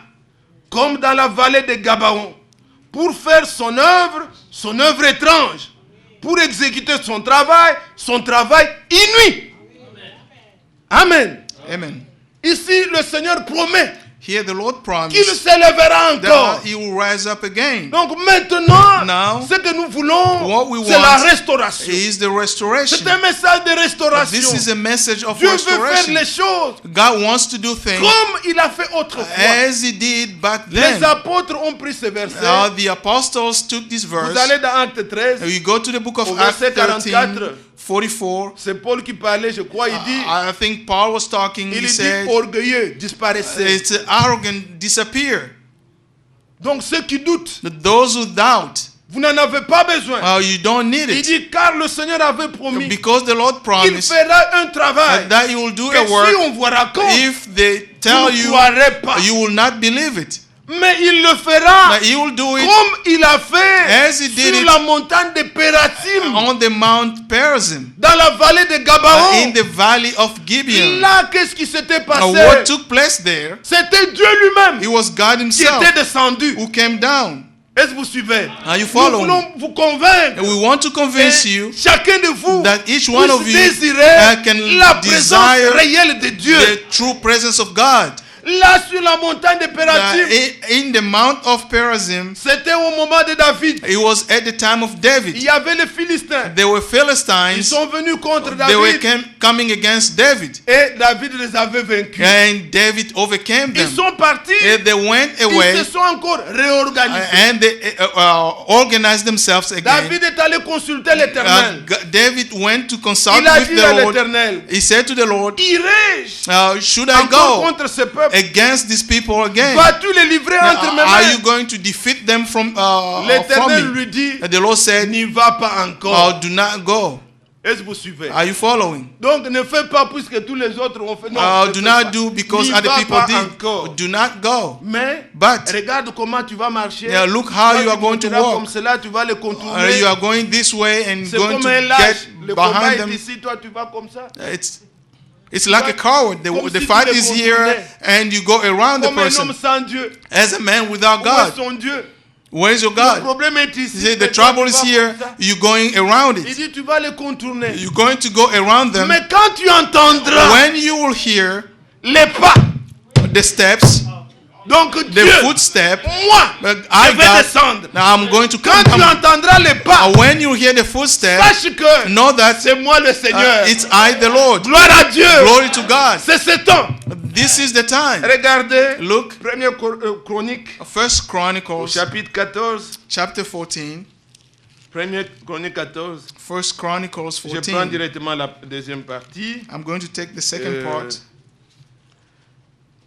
comme dans la vallée de Gabaon pour faire son œuvre étrange, pour exécuter son travail inouï. Amen. Amen. Ici, le Seigneur promet Here the Lord qu'il promised s'élèvera encore. that He will rise up again. Donc maintenant, Now, ce que nous voulons, what we c'est la want restauration. is the restoration. C'est un message de This restauration. is a message of Dieu veut faire restoration. les choses God wants to do things comme il a fait autrefois. as He did back Les then. apôtres ont pris ce verset. The apostles took this Vous verse. allez dans Acte 13. You go to the book of Au Acts verset 13, 44. 44. C'est Paul qui parlait, je crois. Il dit, I think Paul was talking. il He dit said, orgueilleux, disparaissez. it's arrogant, disappear. Donc ceux qui doutent, Those who doubt, vous n'en avez pas besoin. you don't need Il it. dit, car le Seigneur avait promis Because the Lord qu'il promised fera un travail. that He will do Que a si work. on vous raconte, If they vous tell ne you, croirez pas. you will not believe it. Mais il le fera But He will do it comme il a fait as He did sur it la montagne de Pératim, on the Mount Perazim, dans la vallée de Gabaon. in the valley of Gibeon. Là, qu'est-ce qui s'était passé? What took place there? C'était Dieu lui-même It was God qui Himself était descendu. who came down. Est-ce que vous suivez? Are you Nous following? voulons vous convaincre. And we want to convince Et you chacun de vous that each one of puisse you désirer can la présence desire réelle de Dieu. the true presence of God. Là, sur la montagne de Pératim, In the Mount of Perazim, c'était au moment de David. it was at the time of Il David. y avait les Philistins. They were Ils Philistines. sont venus contre They were David. coming against David. Et David les avait vaincus. And David overcame Ils them. sont partis. And they went Ils away se sont encore réorganisés. and they organized themselves again. David est allé consulter l'Éternel. David went to consult Il a with dit à the Lord. l'Éternel, He said to the Lord, irai-je should I encore go contre ce peuple? against these people again? Vas-tu les livrer entre mes Are you mains? going to defeat them from L'Éternel me? lui dit, And the Lord said, n'y va pas encore. do not go. Est-ce que vous suivez? Are you following? Donc ne fais pas puisque tous les autres ont fait. Non, ne Do fais not pas. do because N'y other va people pas did. encore. Do not go. Mais But regarde comment tu vas marcher. yeah, look how Quand you are tu going to monteras walk. Comme cela, tu vas les contourner. You are going this way and C'est going comme to un lâche. Le get combat behind est them. ici, toi tu vas comme ça. It's like a coward. Comme The si fight tu is les here contournais. and you go around the Comme un person. homme sans Dieu. As a man without Où est God. son Dieu? Where is your Le God? problème est You ici. see, mais the toi, trouble tu is vas here. comme ça. You're going around Il it. dit tu vas les contourner. You're going to go around them. Mais quand tu entendras When you will hear les pas, the steps, donc the Dieu, footstep, moi, but je I vais got, descendre. now I'm going to Quand come tu down. entendras les pas, When you hear the footstep, sache que know that c'est moi le Seigneur. it's I, the Lord. Gloire à Dieu. Glory to God. C'est ce temps. This is the time. Regardez, Look, première chronique, First au Chronicles, chapitre 14. chapter 14. Première chronique 14. First Chronicles Je prends 14. directement la deuxième partie. I'm going to take the second part.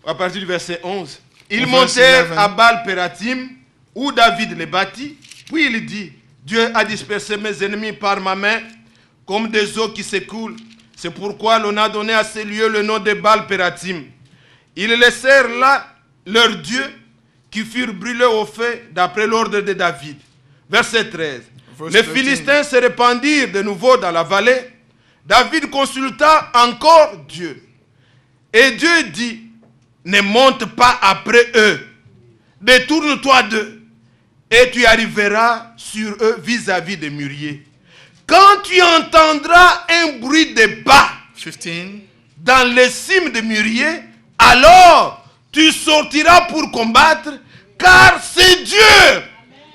À partir du verset 11. Ils Verse montèrent 11. à Baal-Pératim, où David les bâtit. Puis il dit, Dieu a dispersé mes ennemis par ma main, comme des eaux qui s'écoulent. C'est pourquoi l'on a donné à ces lieux le nom de Baal-Pératim. Ils laissèrent là leurs dieux, qui furent brûlés au feu d'après l'ordre de David. Verset 13. Verse Les 13. Philistins se répandirent de nouveau dans la vallée. David consulta encore Dieu. Et Dieu dit, ne monte pas après eux. Détourne-toi d'eux. Et tu arriveras sur eux vis-à-vis des mûriers. Quand tu entendras un bruit de pas 15. dans les cimes des mûriers, alors tu sortiras pour combattre, car c'est Dieu.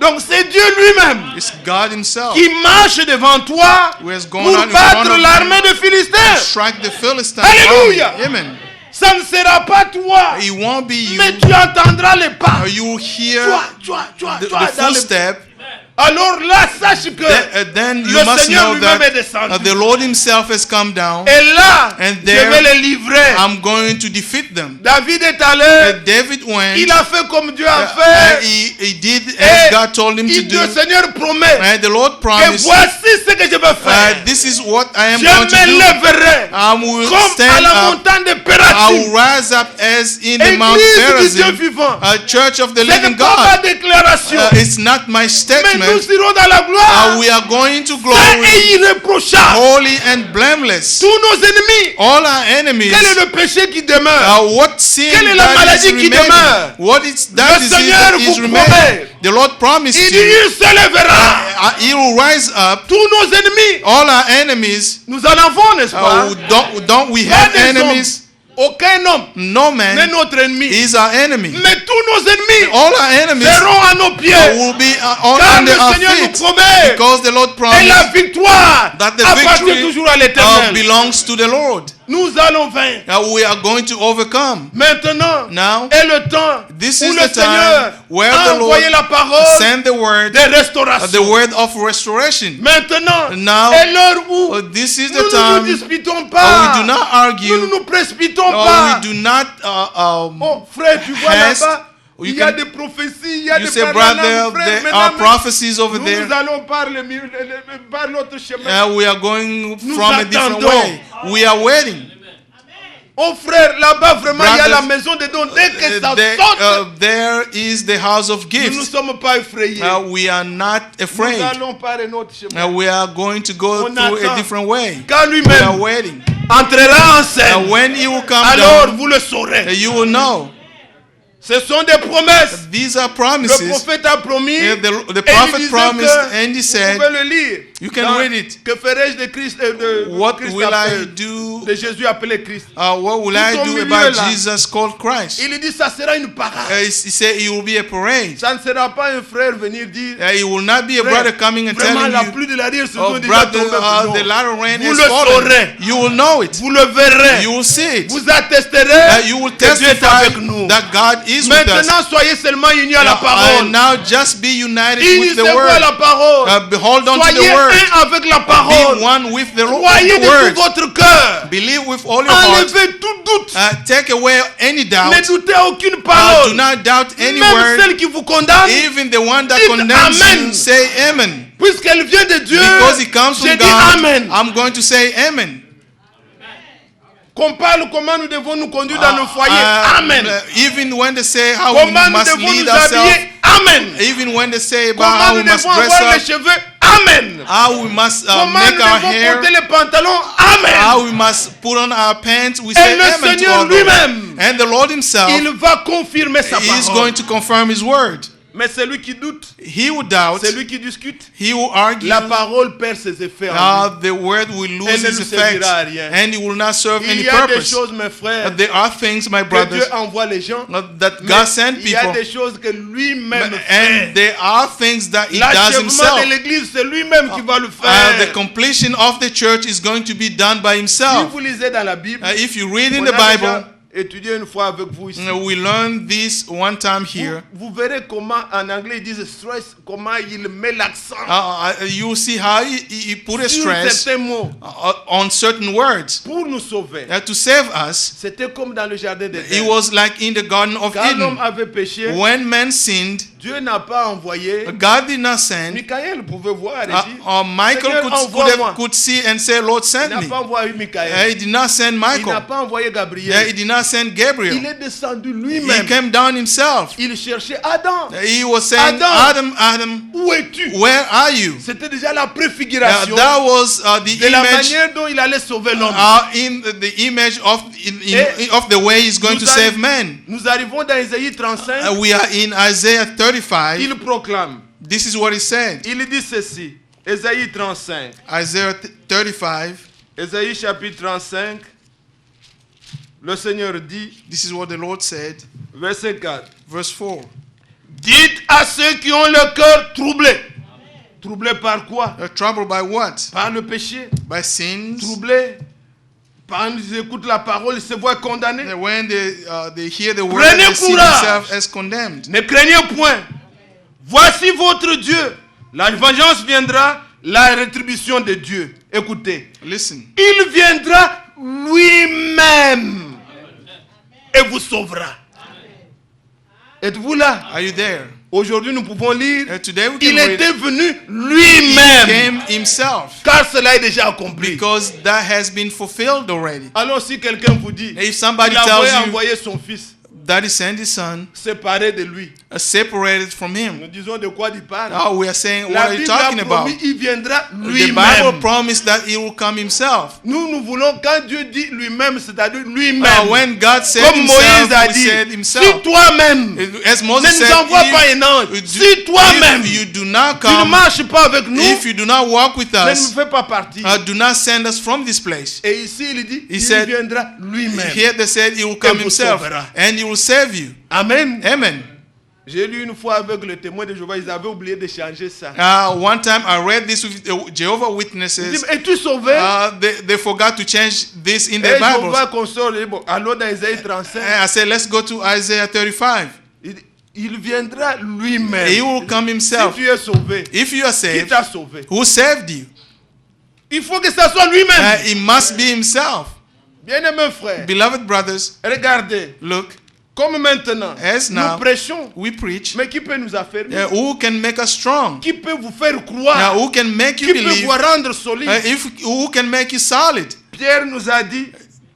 Donc c'est Dieu lui-même It's God Himself. qui marche devant toi Who has gone pour out in front battre of l'armée des Philistins. Strike the Philistines. Alléluia. Amen. Ça ne sera pas toi, It won't be you. mais tu entendras les pas. You will hear the Dans les- footstep. Alors là, sache que Then you le must Seigneur know lui-même est that descendu. the Lord Himself has come down. Et là, And je there, vais les livrer. I'm going to defeat them. David est allé, David went. il a fait comme Dieu a fait. He did Et as God told him to le do. Seigneur promet And the Lord que promised, voici ce que je vais faire. this is what I am Je going to do. m'élèverai I will comme à stand la up. montagne de I will Pératim. rise up as in the Mount Église du Dieu Perazim, vivant. a church of the Ce n'est living pas ma God. déclaration, It's not my mais nous statement. irons dans la gloire. We are going to Saint glory, et irréprochable. holy and blameless. Tous nos ennemis. All our enemies. Quel est le péché qui demeure? What sin Quelle est la that is maladie qui remaining? demeure? What is that Le disease Seigneur that is vous remaining? promet. The Lord promised Il dit, you. il se lèvera. He will rise up. Tous nos ennemis. All our enemies. Nous en avons, n'est-ce pas? Don't we Pas have des hommes. enemies? Aucun homme No n'est man notre ennemi. is our enemy. Mais tous nos ennemis All our enemies seront à nos pieds. will be Car under le our Seigneur nous feet, promet. because the Lord Et promised la victoire that the appartient victory toujours à l'Éternel. belongs to the Lord. Nous allons vaincre. We are going to overcome. Maintenant Now, est le temps this où is le the time Seigneur where a the Lord envoyé la parole send the word, de restauration. the word of restoration. Maintenant Now, est l'heure où this is nous the ne nous time disputons we pas. do not Nous ne argue, nous précipitons pas. we do not. Oh frère, tu vois Hast. là-bas, You il y a can- des prophéties, il y a You des say, paranames, brother, frère, there maintenant, are prophecies over nous, there. nous allons par l'autre chemin. We are going Nous from a different attendons. way. We are waiting. Oh frère, là-bas vraiment il y a la Brothers, maison de dons. Dès que ça There, saute, there is the house of nous ne gifts. sommes pas effrayés. We are not Nous afraid. allons par un autre chemin. We are going to go On through a attend. different way. Quand We are lui-même waiting. entrera en scène, When he will come alors down, vous le saurez. you will know. Ce sont des promesses. These are Le promises. prophète a promis. The et prophet il disait promised, que, and he vous said, pouvez le lire. you can Dans read it. Que ferai-je de Christ, de What Christ will I appelé- do? de Jésus appelé Christ? What will Tout I au do milieu about là. Jesus called Christ? Il dit ça sera une parade. He said it will be a parade. Ça ne sera pas un frère venir dire It will not be a frère, brother coming and vraiment la telling you, pluie de l'arrière-saison oh est déjà brother, tombée. Non. the latter rain Vous is le fallen. saurez. You will know it. Vous le verrez. You will see it. Vous attesterez You will que Dieu est testify avec nous. that God is with us. Maintenant, soyez seulement unis à la parole. Now just be united with the Unissez-vous à word. la parole. Hold on to Soyez the word. un avec la parole. Be one with the Croyez de word. tout votre cœur. Believe with all your heart. Enlevez tout doute. Take away any doubt. Ne doutez aucune Do parole. not doubt any Même word. celle qui vous condamne. Even the one that Dites condemns Amen. you, say amen. Puisqu'elle vient de Dieu, Because it comes j'ai from dit God, Amen. I'm going to say amen. Qu'on parle comment nous devons nous conduire dans nos foyers. Amen. Even when they say how we Comment nous must devons lead nous ourselves, habiller. Amen. even when they say about Comment how nous we must devons dress avoir les up, cheveux. Amen. how we must Comment make nous our devons hair, porter les pantalons. Amen. how we must put on our pants, we say Et le amen to Seigneur all those. lui-même, And the Lord himself il va confirmer sa is parole. going to confirm his word. Mais celui qui doute, He will doubt, celui qui discute, he will argue, la parole perd ses effets en lui. the word will lose Elle ne its nous effect, servira à rien. and it will not serve Il any y a des purpose. choses, mes frères, There are things, my que brothers, Dieu envoie les gens. that Mais God sent il y a people, des choses que lui-même fait. and there are things that he does L'achèvement himself. de l'église, c'est lui-même qui va le The faire. completion of the church is going to be done by Si himself. vous lisez dans la Bible, If you read in on the a Bible, déjà étudié une fois avec vous ici. we learned this one time here. Vous verrez comment en anglais ils disent stress, comment il met l'accent You see how he put a sur stress certains mots on certain words pour nous sauver. to save us. C'était comme dans le jardin It d'Éden. was like in the Garden of Quand l'homme Eden. avait péché, When man sinned, Dieu n'a pas envoyé. God did not send. Michael pouvait voir et dire, Michael Seigneur, could envoie-moi. see and say, Lord, Il send n'a me. pas envoyé He Michael. did not send Il n'a Michael. pas envoyé He Gabriel. did not send Gabriel. Il est descendu He lui-même. came down himself. Il cherchait Adam. He was saying, Adam. Adam, Où es-tu? where are you? C'était déjà la préfiguration That was the de la image, manière dont il allait sauver l'homme. in the image of of the way he's going to save man. Nous arrivons dans Ésaïe 35. We are in Isaiah 35. Il proclame. This is what he said. Il dit ceci. Ésaïe 35. Isaiah 35. Ésaïe chapitre 35. Le Seigneur dit, This is what the Lord said. verset 4. Verse 4. Dites à ceux qui ont le cœur troublé. Troublé par quoi? Troubled by what? Par le péché. By sins. Troublé par ils écoutent la parole, ils se voient condamnés. When they hear the word, Prenez they see courage. themselves as condemned. Ne craignez point. Voici votre Dieu. La vengeance viendra, la rétribution de Dieu. Écoutez. Listen. Il viendra lui-même et vous sauvera. Êtes-vous là? Are you there? Aujourd'hui, nous pouvons lire. Today we Il can read. était venu He lui-même. came himself. Car cela est déjà accompli. Because that has been fulfilled already. Alors si quelqu'un vous dit, If somebody il a tells you envoyé son fils that he sent his son, séparé de lui, separated from nous him, disons de quoi il parle. we are saying, what La are you Bible talking a about? promis, il viendra The Bible lui-même. promised that he will come himself. Nous voulons, quand Dieu dit lui-même, c'est-à-dire lui-même. When God said Comme himself, Moïse a we dit, said si himself. toi-même As ne Moses nous said, envoie pas un ange, si toi-même if you do not tu ne come, marches pas avec nous, if you do not walk with ne nous us, fais pas partie. do not send us from this place. Et ici, il dit, il said- viendra lui-même. Here they said he will come vous himself sauvera. and he will save you. Amen. Amen. J'ai lu une fois avec le témoin de Jéhovah, ils avaient oublié de changer ça. One time I read this with Jehovah Il Witnesses. dit, es-tu sauvé? They forgot to change this in Et their Bibles. Jéhovah console, bon, alors dans Isaïe 35, I said, let's go to Isaiah 35. il dit, il viendra lui-même. He will come himself. Si tu es sauvé, If you are qui saved, t'a sauvé? who saved you? Il faut que ça soit lui-même. It must be himself. Bien-aimés frères, Beloved brothers, regardez, look, comme maintenant, As now, nous prêchons, we preach. mais qui peut nous affermir? Who can make us strong? Qui peut vous faire croire? Who can make you Qui peut believe? vous rendre solide? Who can make you solid? Pierre nous a dit,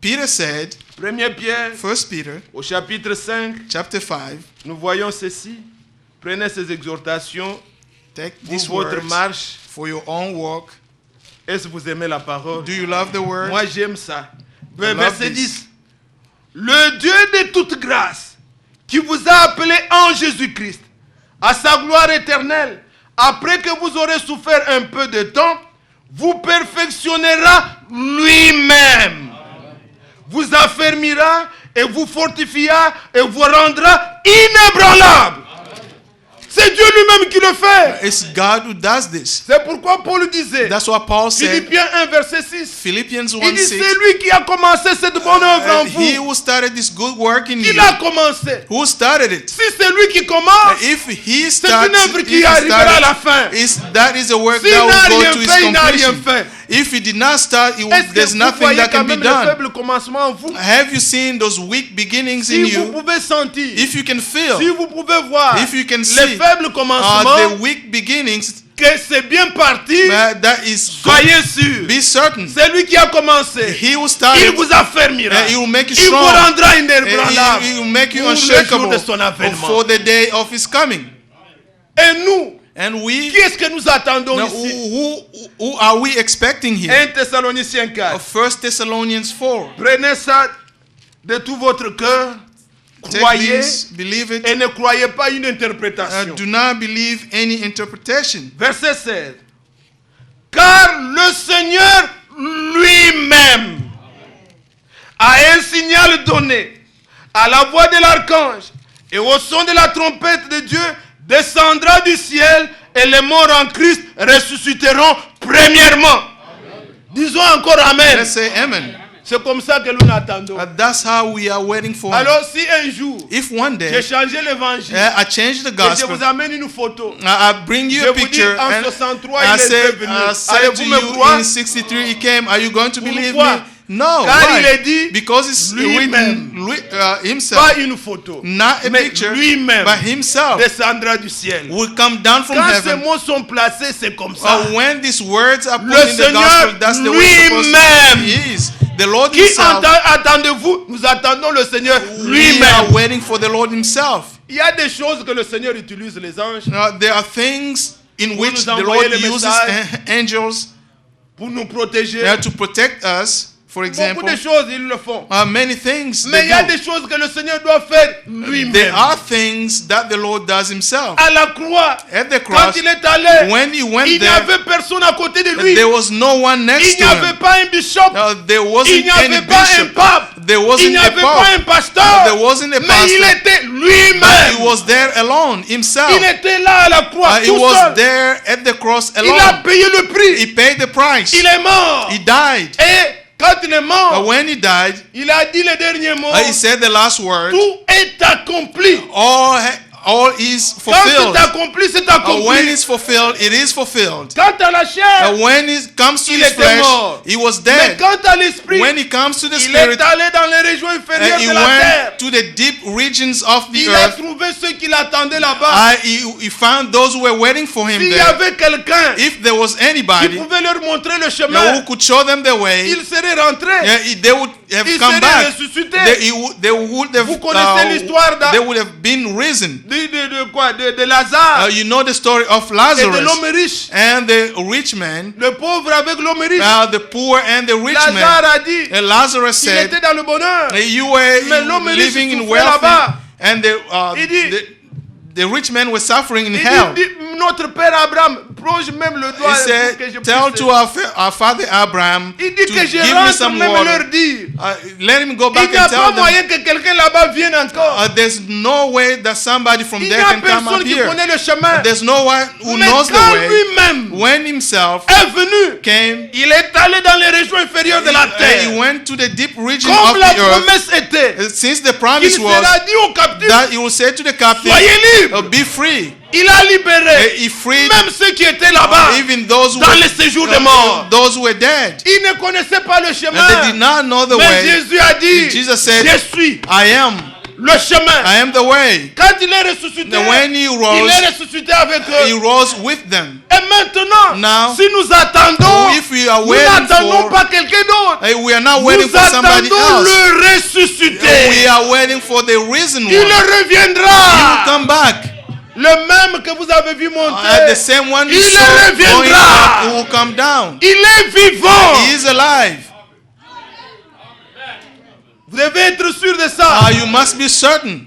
Peter said, 1 Pierre, 1 Peter au chapitre 5, chapter 5, nous voyons ceci. Prenez ces exhortations take pour these votre words marche. for your own walk. Est-ce que vous aimez la parole? Do you love the word? Moi, j'aime ça. love Verset this. 10. Le Dieu de toute grâce, qui vous a appelé en Jésus-Christ à sa gloire éternelle, après que vous aurez souffert un peu de temps, vous perfectionnera lui-même, vous affermira et vous fortifiera et vous rendra inébranlable. C'est Dieu lui-même qui le fait. It's God who does this. C'est pourquoi Paul disait, That's what Paul said. Philippiens 1 verset 6, Philippians il 1 dit 6. c'est lui qui a commencé cette bonne œuvre en He vous. who started this good work in Il you. a commencé. Who started it? Si c'est lui qui commence, If he c'est starts, une œuvre if qui he arrivera à la started, fin. that is a work S'il that n'a will rien go to his fait, il n'a rien completion. fait. If he did not start, Est-ce there's que vous nothing voyez that quand can be même le done. faible commencement en vous? Have you seen those weak beginnings in Si vous you? pouvez sentir, If you can feel, si vous pouvez voir if you can les see faibles commencements, the weak beginnings, que c'est bien parti, that is good. soyez sûr. Be certain. C'est lui qui a commencé. He will start Il it, vous affermira. and he will make you Il vous strong. rendra And inébranlable he will make you pour le jour unshakable de son avènement. for the day of his coming. Et nous, And we, qui est-ce que nous attendons now, ici? who are we expecting here? 1 Thessaloniciens 4. 1 Thessalonians 4. Prenez ça de tout votre cœur, Take croyez this, believe it. et ne croyez pas une interprétation. Do not believe any interpretation. Verset 16. Car le Seigneur lui-même a un signal donné à la voix de l'archange et au son de la trompette de Dieu descendra du ciel et les morts en Christ ressusciteront premièrement. Amen. Disons encore Amen. Let's say amen. C'est comme ça que nous l'attendons. That's how we are waiting for him. Alors si un jour If one j'ai day changé l'évangile I change the et je gospel, vous amène une photo, I bring you je a vous dis picture, en and 63 I il est say, venu. said Allez-vous to me you croire? in 63 he came. Are you going to believe Pourquoi? me? No. Car Why? il est dit Because it's lui-même. written himself, Pas une photo, not a mais picture, lui-même but himself descendra du ciel. will come down from Quand ces heaven. mots sont placés, c'est comme ça. When these words are put Le in the Seigneur gospel, that's the way it's supposed lui-même. to be. He is. The Lord Qui himself. attendez-vous? Nous attendons le Seigneur We are lui-même. waiting for the Lord himself. Il y a des choses que le Seigneur utilise les anges Now, there are things in Pour which nous the envoyer Lord les uses messages. angels pour nous protéger. to protect us, for example. Beaucoup de choses, ils le font. Many things Mais they il y a do. des choses que le Seigneur doit faire There lui-même. are things that the Lord does himself. À la croix, At the quand cross, il est allé, when he went il n'y there, avait personne à côté de lui. there was no one Il next n'y to avait him. pas un bishop. There Il wasn't n'y any avait pas un bishop. pape. There Il wasn't n'y a avait pas un pope. pasteur. There wasn't a Mais il pastor. était But lui-même. he was there alone, himself. Il était là à la croix He tout was seul. there at the cross Il a alone. payé le prix. He paid the price. Il est mort. He died. Et quand il est mort, When he died, il a dit les derniers mots. he said the last word. Tout est accompli. All is Quand fulfilled. c'est accompli, c'est When accompli. it's fulfilled, it is fulfilled. Quant à la chair, When it comes to il his était flesh, mort. he was mais dead. quant à l'esprit, When it comes to the il spirit, est allé dans les régions inférieures he de la terre. went to the deep regions of the Il a earth. trouvé ceux qui l'attendaient là-bas. He found those who were waiting for him S'il y there. avait quelqu'un If there was qui anybody pouvait leur montrer le who chemin, could show them the way, ils seraient rentrés. they would have Ils come seraient back. ressuscités. They would have. Vous connaissez l'histoire They would have been risen. De quoi? De Lazare You know the story of et de Lazarus l'homme riche. and the rich man. Le pauvre avec l'homme riche. The poor and the rich Lazare man. a dit, And Lazarus il said, était dans le bonheur. you were Mais l'homme riche living in souffrait là-bas. wealthy, and Il dit, the rich man was suffering in il hell. dit, notre père Abraham, plonge même le doigt He pour que je said, tell puisse. to our father Abraham Il dit to que je give me rentre some même water. leur dire. Let him go Il back n'y a and pas tell them. moyen que quelqu'un là-bas vienne encore. There's no way that somebody from Il n'y there a can come up personne qui here. connaît le chemin. There's no one who Mais knows the quand way. lui-même When himself est venu, came, il est allé dans les régions inférieures de la he terre. went to the deep region Comme of la the earth. promesse était. Since the Il promise was sera dit aux captifs, that he will say to the captive, soyez libres. be free. Il a libéré He freed même ceux qui étaient là-bas even those who dans were, le séjour des morts. those who were dead. Ils ne connaissaient pas le And they chemin. did not know the Mais way. Jésus a dit, Jesus said, je suis I am. le chemin. I am the way. Quand il est ressuscité, And when he il rose, est ressuscité avec he eux. rose with them. Et maintenant, Now, si nous attendons, if we are nous waiting n'attendons for, pas quelqu'un d'autre. we are not waiting Nous for somebody attendons else. le We ressuscité. are waiting for the risen one. Il He will reviendra. come back. Le même que vous avez vu The monter. same one you Il saw going reviendra. up, he will come down. Il est vivant. He is alive. Vous devez être sûr de ça. You must be certain.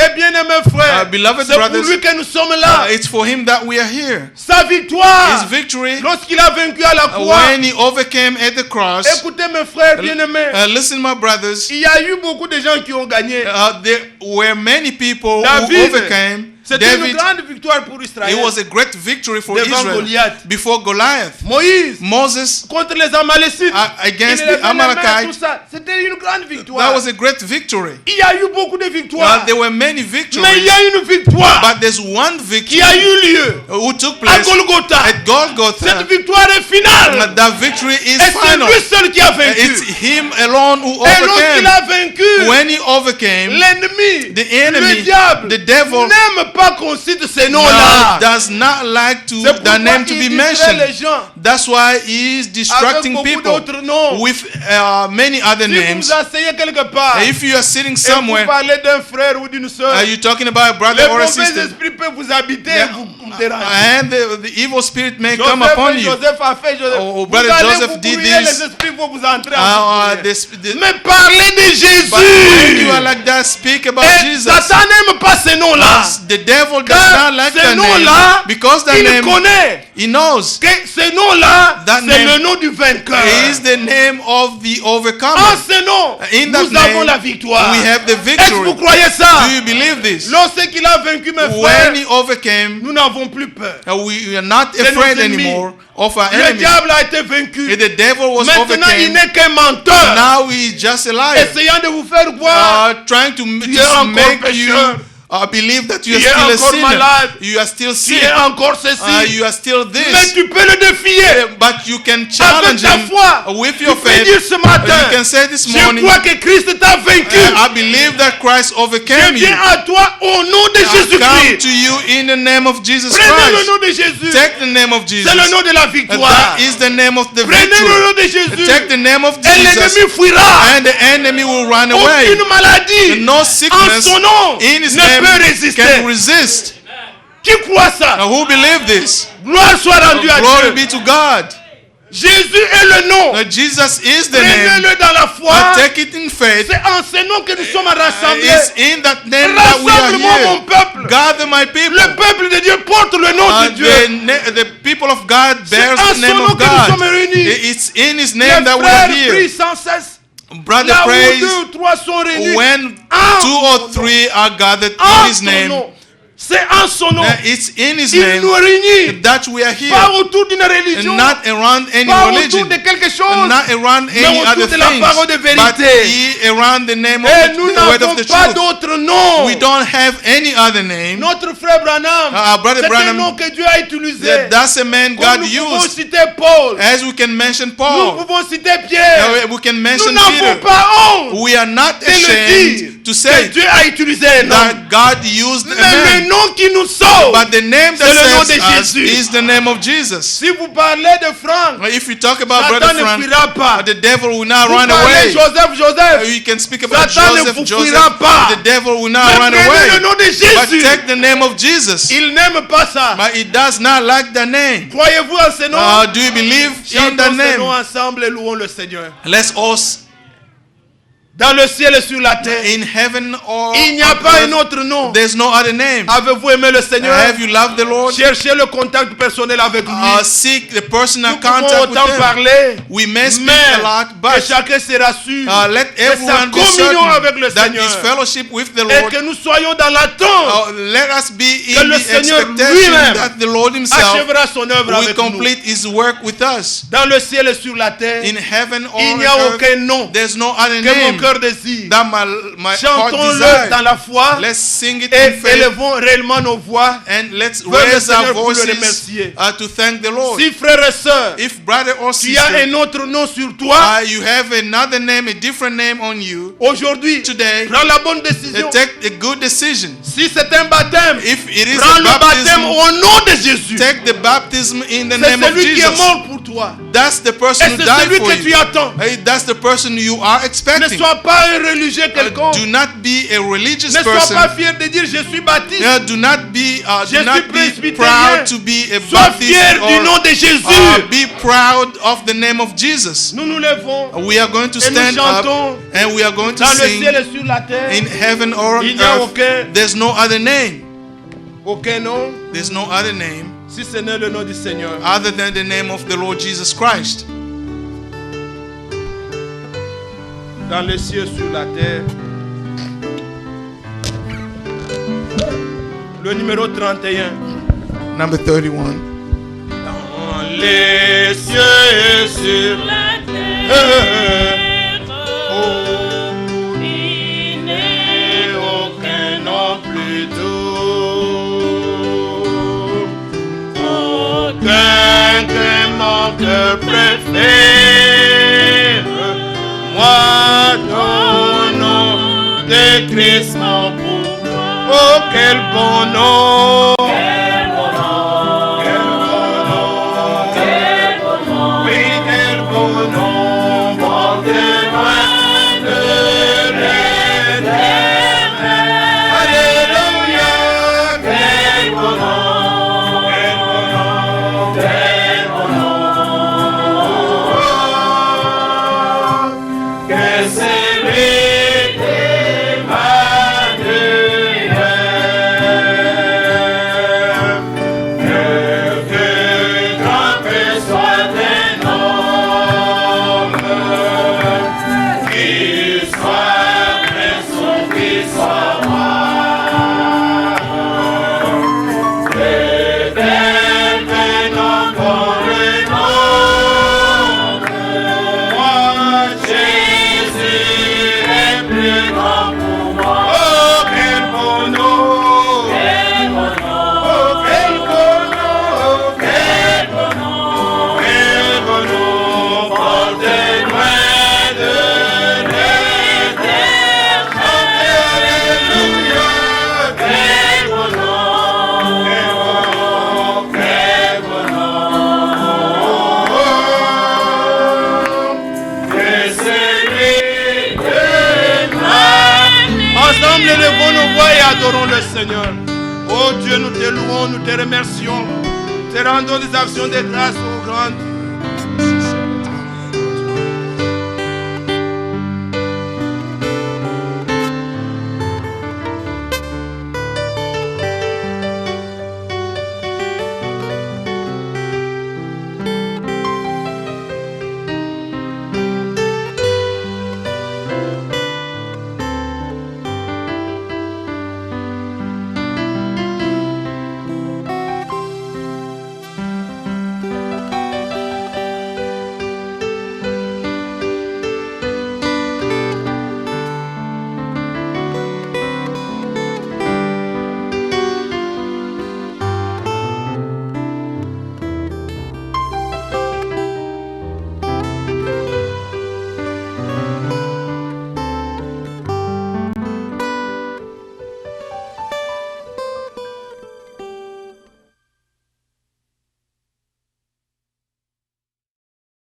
Et bien aimé frère, beloved c'est pour brothers, lui que nous sommes là. It's for him that we are here. Sa victoire, His victory, lorsqu'il a vaincu à la croix. when he overcame at the cross. Écoutez mes frères bien-aimés, Listen, my brothers. il y a eu beaucoup de gens qui ont gagné. There were many people who David, overcame. c'était une David, grande victoire pour Israël. it was a great victory for Devant Israel Goliath. before Goliath. Moïse, Moses contre les Amalécites, against il levait the les mains, Amalekites. tout ça. C'était une grande That victoire. was a great victory. Il y a eu beaucoup de victoires. There were many Mais il victories, y a une victoire but there's one qui victory a eu lieu who took à place Golgotha. at Golgotha. Cette victoire est finale. That victory is Et c'est final. lui seul qui a It's vaincu. him alone who Et lorsqu'il overcame. a vaincu, When he overcame, l'ennemi, the enemy, le diable, the devil, n'aime pas qu'on cite ces God noms-là. does not like to C'est the name pourquoi to il be distrait les mentioned. gens That's why he is avec distracting beaucoup people d'autres noms. with many other Si vous names. vous asseyez quelque part If you are sitting et vous somewhere, parlez d'un frère ou d'une soeur, are you talking about a les brother or a mauvais sister? esprits peuvent vous habiter et Yeah. vous déranger. And the evil spirit may come upon you. Joseph a fait, Joseph. Oh, Vous brother allez Joseph vous did brouiller, this. les esprits vont vous entrer en vous. But Mais parlez de Jésus. when you are like that, speak about Et Jesus. Satan n'aime pas ces noms-là. The devil does Car not like ces that name noms-là, because that il name connaît he knows que ce nom-là, That c'est name le nom du vainqueur. is the name of the En overcomer. ce nom, In that nous avons name, la victoire. we have the Est-ce que vous victory. croyez ça? Do you believe this? Lorsqu'il a vaincu mes When frères, he overcame, nous n'avons plus peur. we are not De nos afraid ennemis. anymore of our Le enemies. diable a été vaincu. And the devil was Maintenant, il overcame. n'est qu'un menteur. Now he is just a liar. Essayant de vous faire croire Trying to tu es encore make you pécheur. believe that you are Tu es still a encore sinner. malade. You are still tu sick. es encore ceci. You are still Mais this. tu peux le défier. But you can Avec challenge ta him foi, with tu your peux faith. dire ce matin, You can say this je morning, crois que Christ t'a vaincu. I believe that Christ Je overcame you. viens à toi au nom de I come Jésus-Christ. to you in the name of Jesus Prenez le Christ. nom de Jésus. Take the name of Jesus. C'est le nom de la And victoire. that is the name of the Prenez le nom victory. de Jésus. Take the name of Et Jesus, l'ennemi fuira. and the enemy will run away. Aucune maladie And no en sickness son nom in his ne name peut résister. can resist. Qui croit ça? Now who believe this? Gloire soit rendue à Glory Dieu. be to God. Jésus est le nom. Now Jesus is the name. Prenez-le dans la foi. Take it in faith. C'est en ce nom que nous sommes rassemblés. It's in that name that we are Rassemble-moi mon here. peuple. Gather my people. Le peuple de Dieu porte le nom de Dieu. The people of God bears en the name son nom of que nous God. sommes réunis. It's in His Les name that we are frères here. prient sans cesse. Brother Là où praise 2 ou 3 sont réunis. when en 2 son or nom. 3 are gathered En in His son name. nom. C'est en son nom. It's in His Il name nous réunit. that we are here. Pas autour d'une religion. And not around any Pas religion. autour de quelque And chose. not around Mais any autour other de la things. parole de But vérité. around the name of Et nous the word of n'avons the pas truth. d'autre nom. We don't have any other name. Notre frère Branham, Brother c'est un Branham, nom que Dieu a utilisé. That's a man Comme God nous pouvons used. citer Paul. As we can mention Nous Paul. pouvons citer Pierre. We can Nous mention n'avons Peter. pas honte We are not de le dire ashamed to que say Dieu a utilisé un nom. that God used a Mais le man. nom qui nous sauve, But the name that c'est le nom saves de us Jésus. is the name of Jesus. Si vous parlez de Franck, If you talk about Satan Brother ne Frank, fuira pas. the devil will not Vous run parlez away. Joseph, You can speak about Satan ne Joseph, vous Joseph, fuira pas. the devil will Mais not run prenez away. le nom de But Jésus. take the name of Jesus. Il n'aime pas ça. But he does not like the name. Croyez-vous en ce nom? Do you believe in the Chantons ce nom name? ensemble et louons le Seigneur. Let's all Dans le ciel et sur la terre, in heaven or il n'y a on pas un earth, autre nom. there's no other name. Avez-vous aimé le Seigneur? Have you loved the Lord? Cherchez le contact personnel avec lui. Seek the personal Nous pouvons contact with autant him. parler, We may speak mais a lot, que but chacun se rassure let de sa everyone be communion avec le certain that Seigneur his fellowship with the et Lord. que nous soyons dans l'attente. Let us be Que in le the Seigneur expectation lui-même that the Lord Himself Achèvera son œuvre will avec nous. complete His work with us. Dans le ciel et sur la terre, In heaven or il on n'y a earth, aucun nom there's no other que mon name cœur désire. that my heart Chantons-le dans desires. la foi Let's sing it et in faith élevons réellement nos voix. and let's Vers le raise our Seigneur pour le voices remercier. to thank the Lord. Si frères et sœurs, If brother or tu as sister, un autre nom sur toi, you have another name, a different name on you, aujourd'hui, today, prends la bonne décision. take a good decision. Si c'est un baptême, If it is prends a le baptême baptism, au nom de Jésus. take the baptism in the C'est name of celui qui est Jesus. mort pour toi. That's the person Et who c'est died celui for que tu you. attends. Hey, that's the person you are Ne expecting. sois pas un religieux quelconque. Do not be a religious Ne sois person. pas fier de dire je suis baptiste. Do not be Je suis presbytérien. proud to be a Sois Baptist fier du nom or de Jésus. be proud of the name of Jesus. Nous nous levons We are going to et nous stand up chantons and we are going to dans le sing ciel et sur la terre. in heaven or on Il n'y a earth. There's no other name. aucun nom There's no other name si ce n'est le nom du Seigneur. other than the name of the Lord Jesus Christ. Dans les cieux sur la terre. Le numéro 31. Number 31. Dans les cieux et sur la terre. Oh, il n'est aucun nom plus doux. Aucun que mon cœur préfère. Moi, ton nom de Christ, mon pouvoir. Oh, Oh, quel bon nom. Oui, quel bon nom. Porte loin de l'éternel. Alléluia. Quel bon nom. Quel bon nom. Quel bon nom. Que c'est lui. Adorons le Seigneur. Oh Dieu, nous te louons, nous te remercions. Te rendons des actions de grâce, oh grande.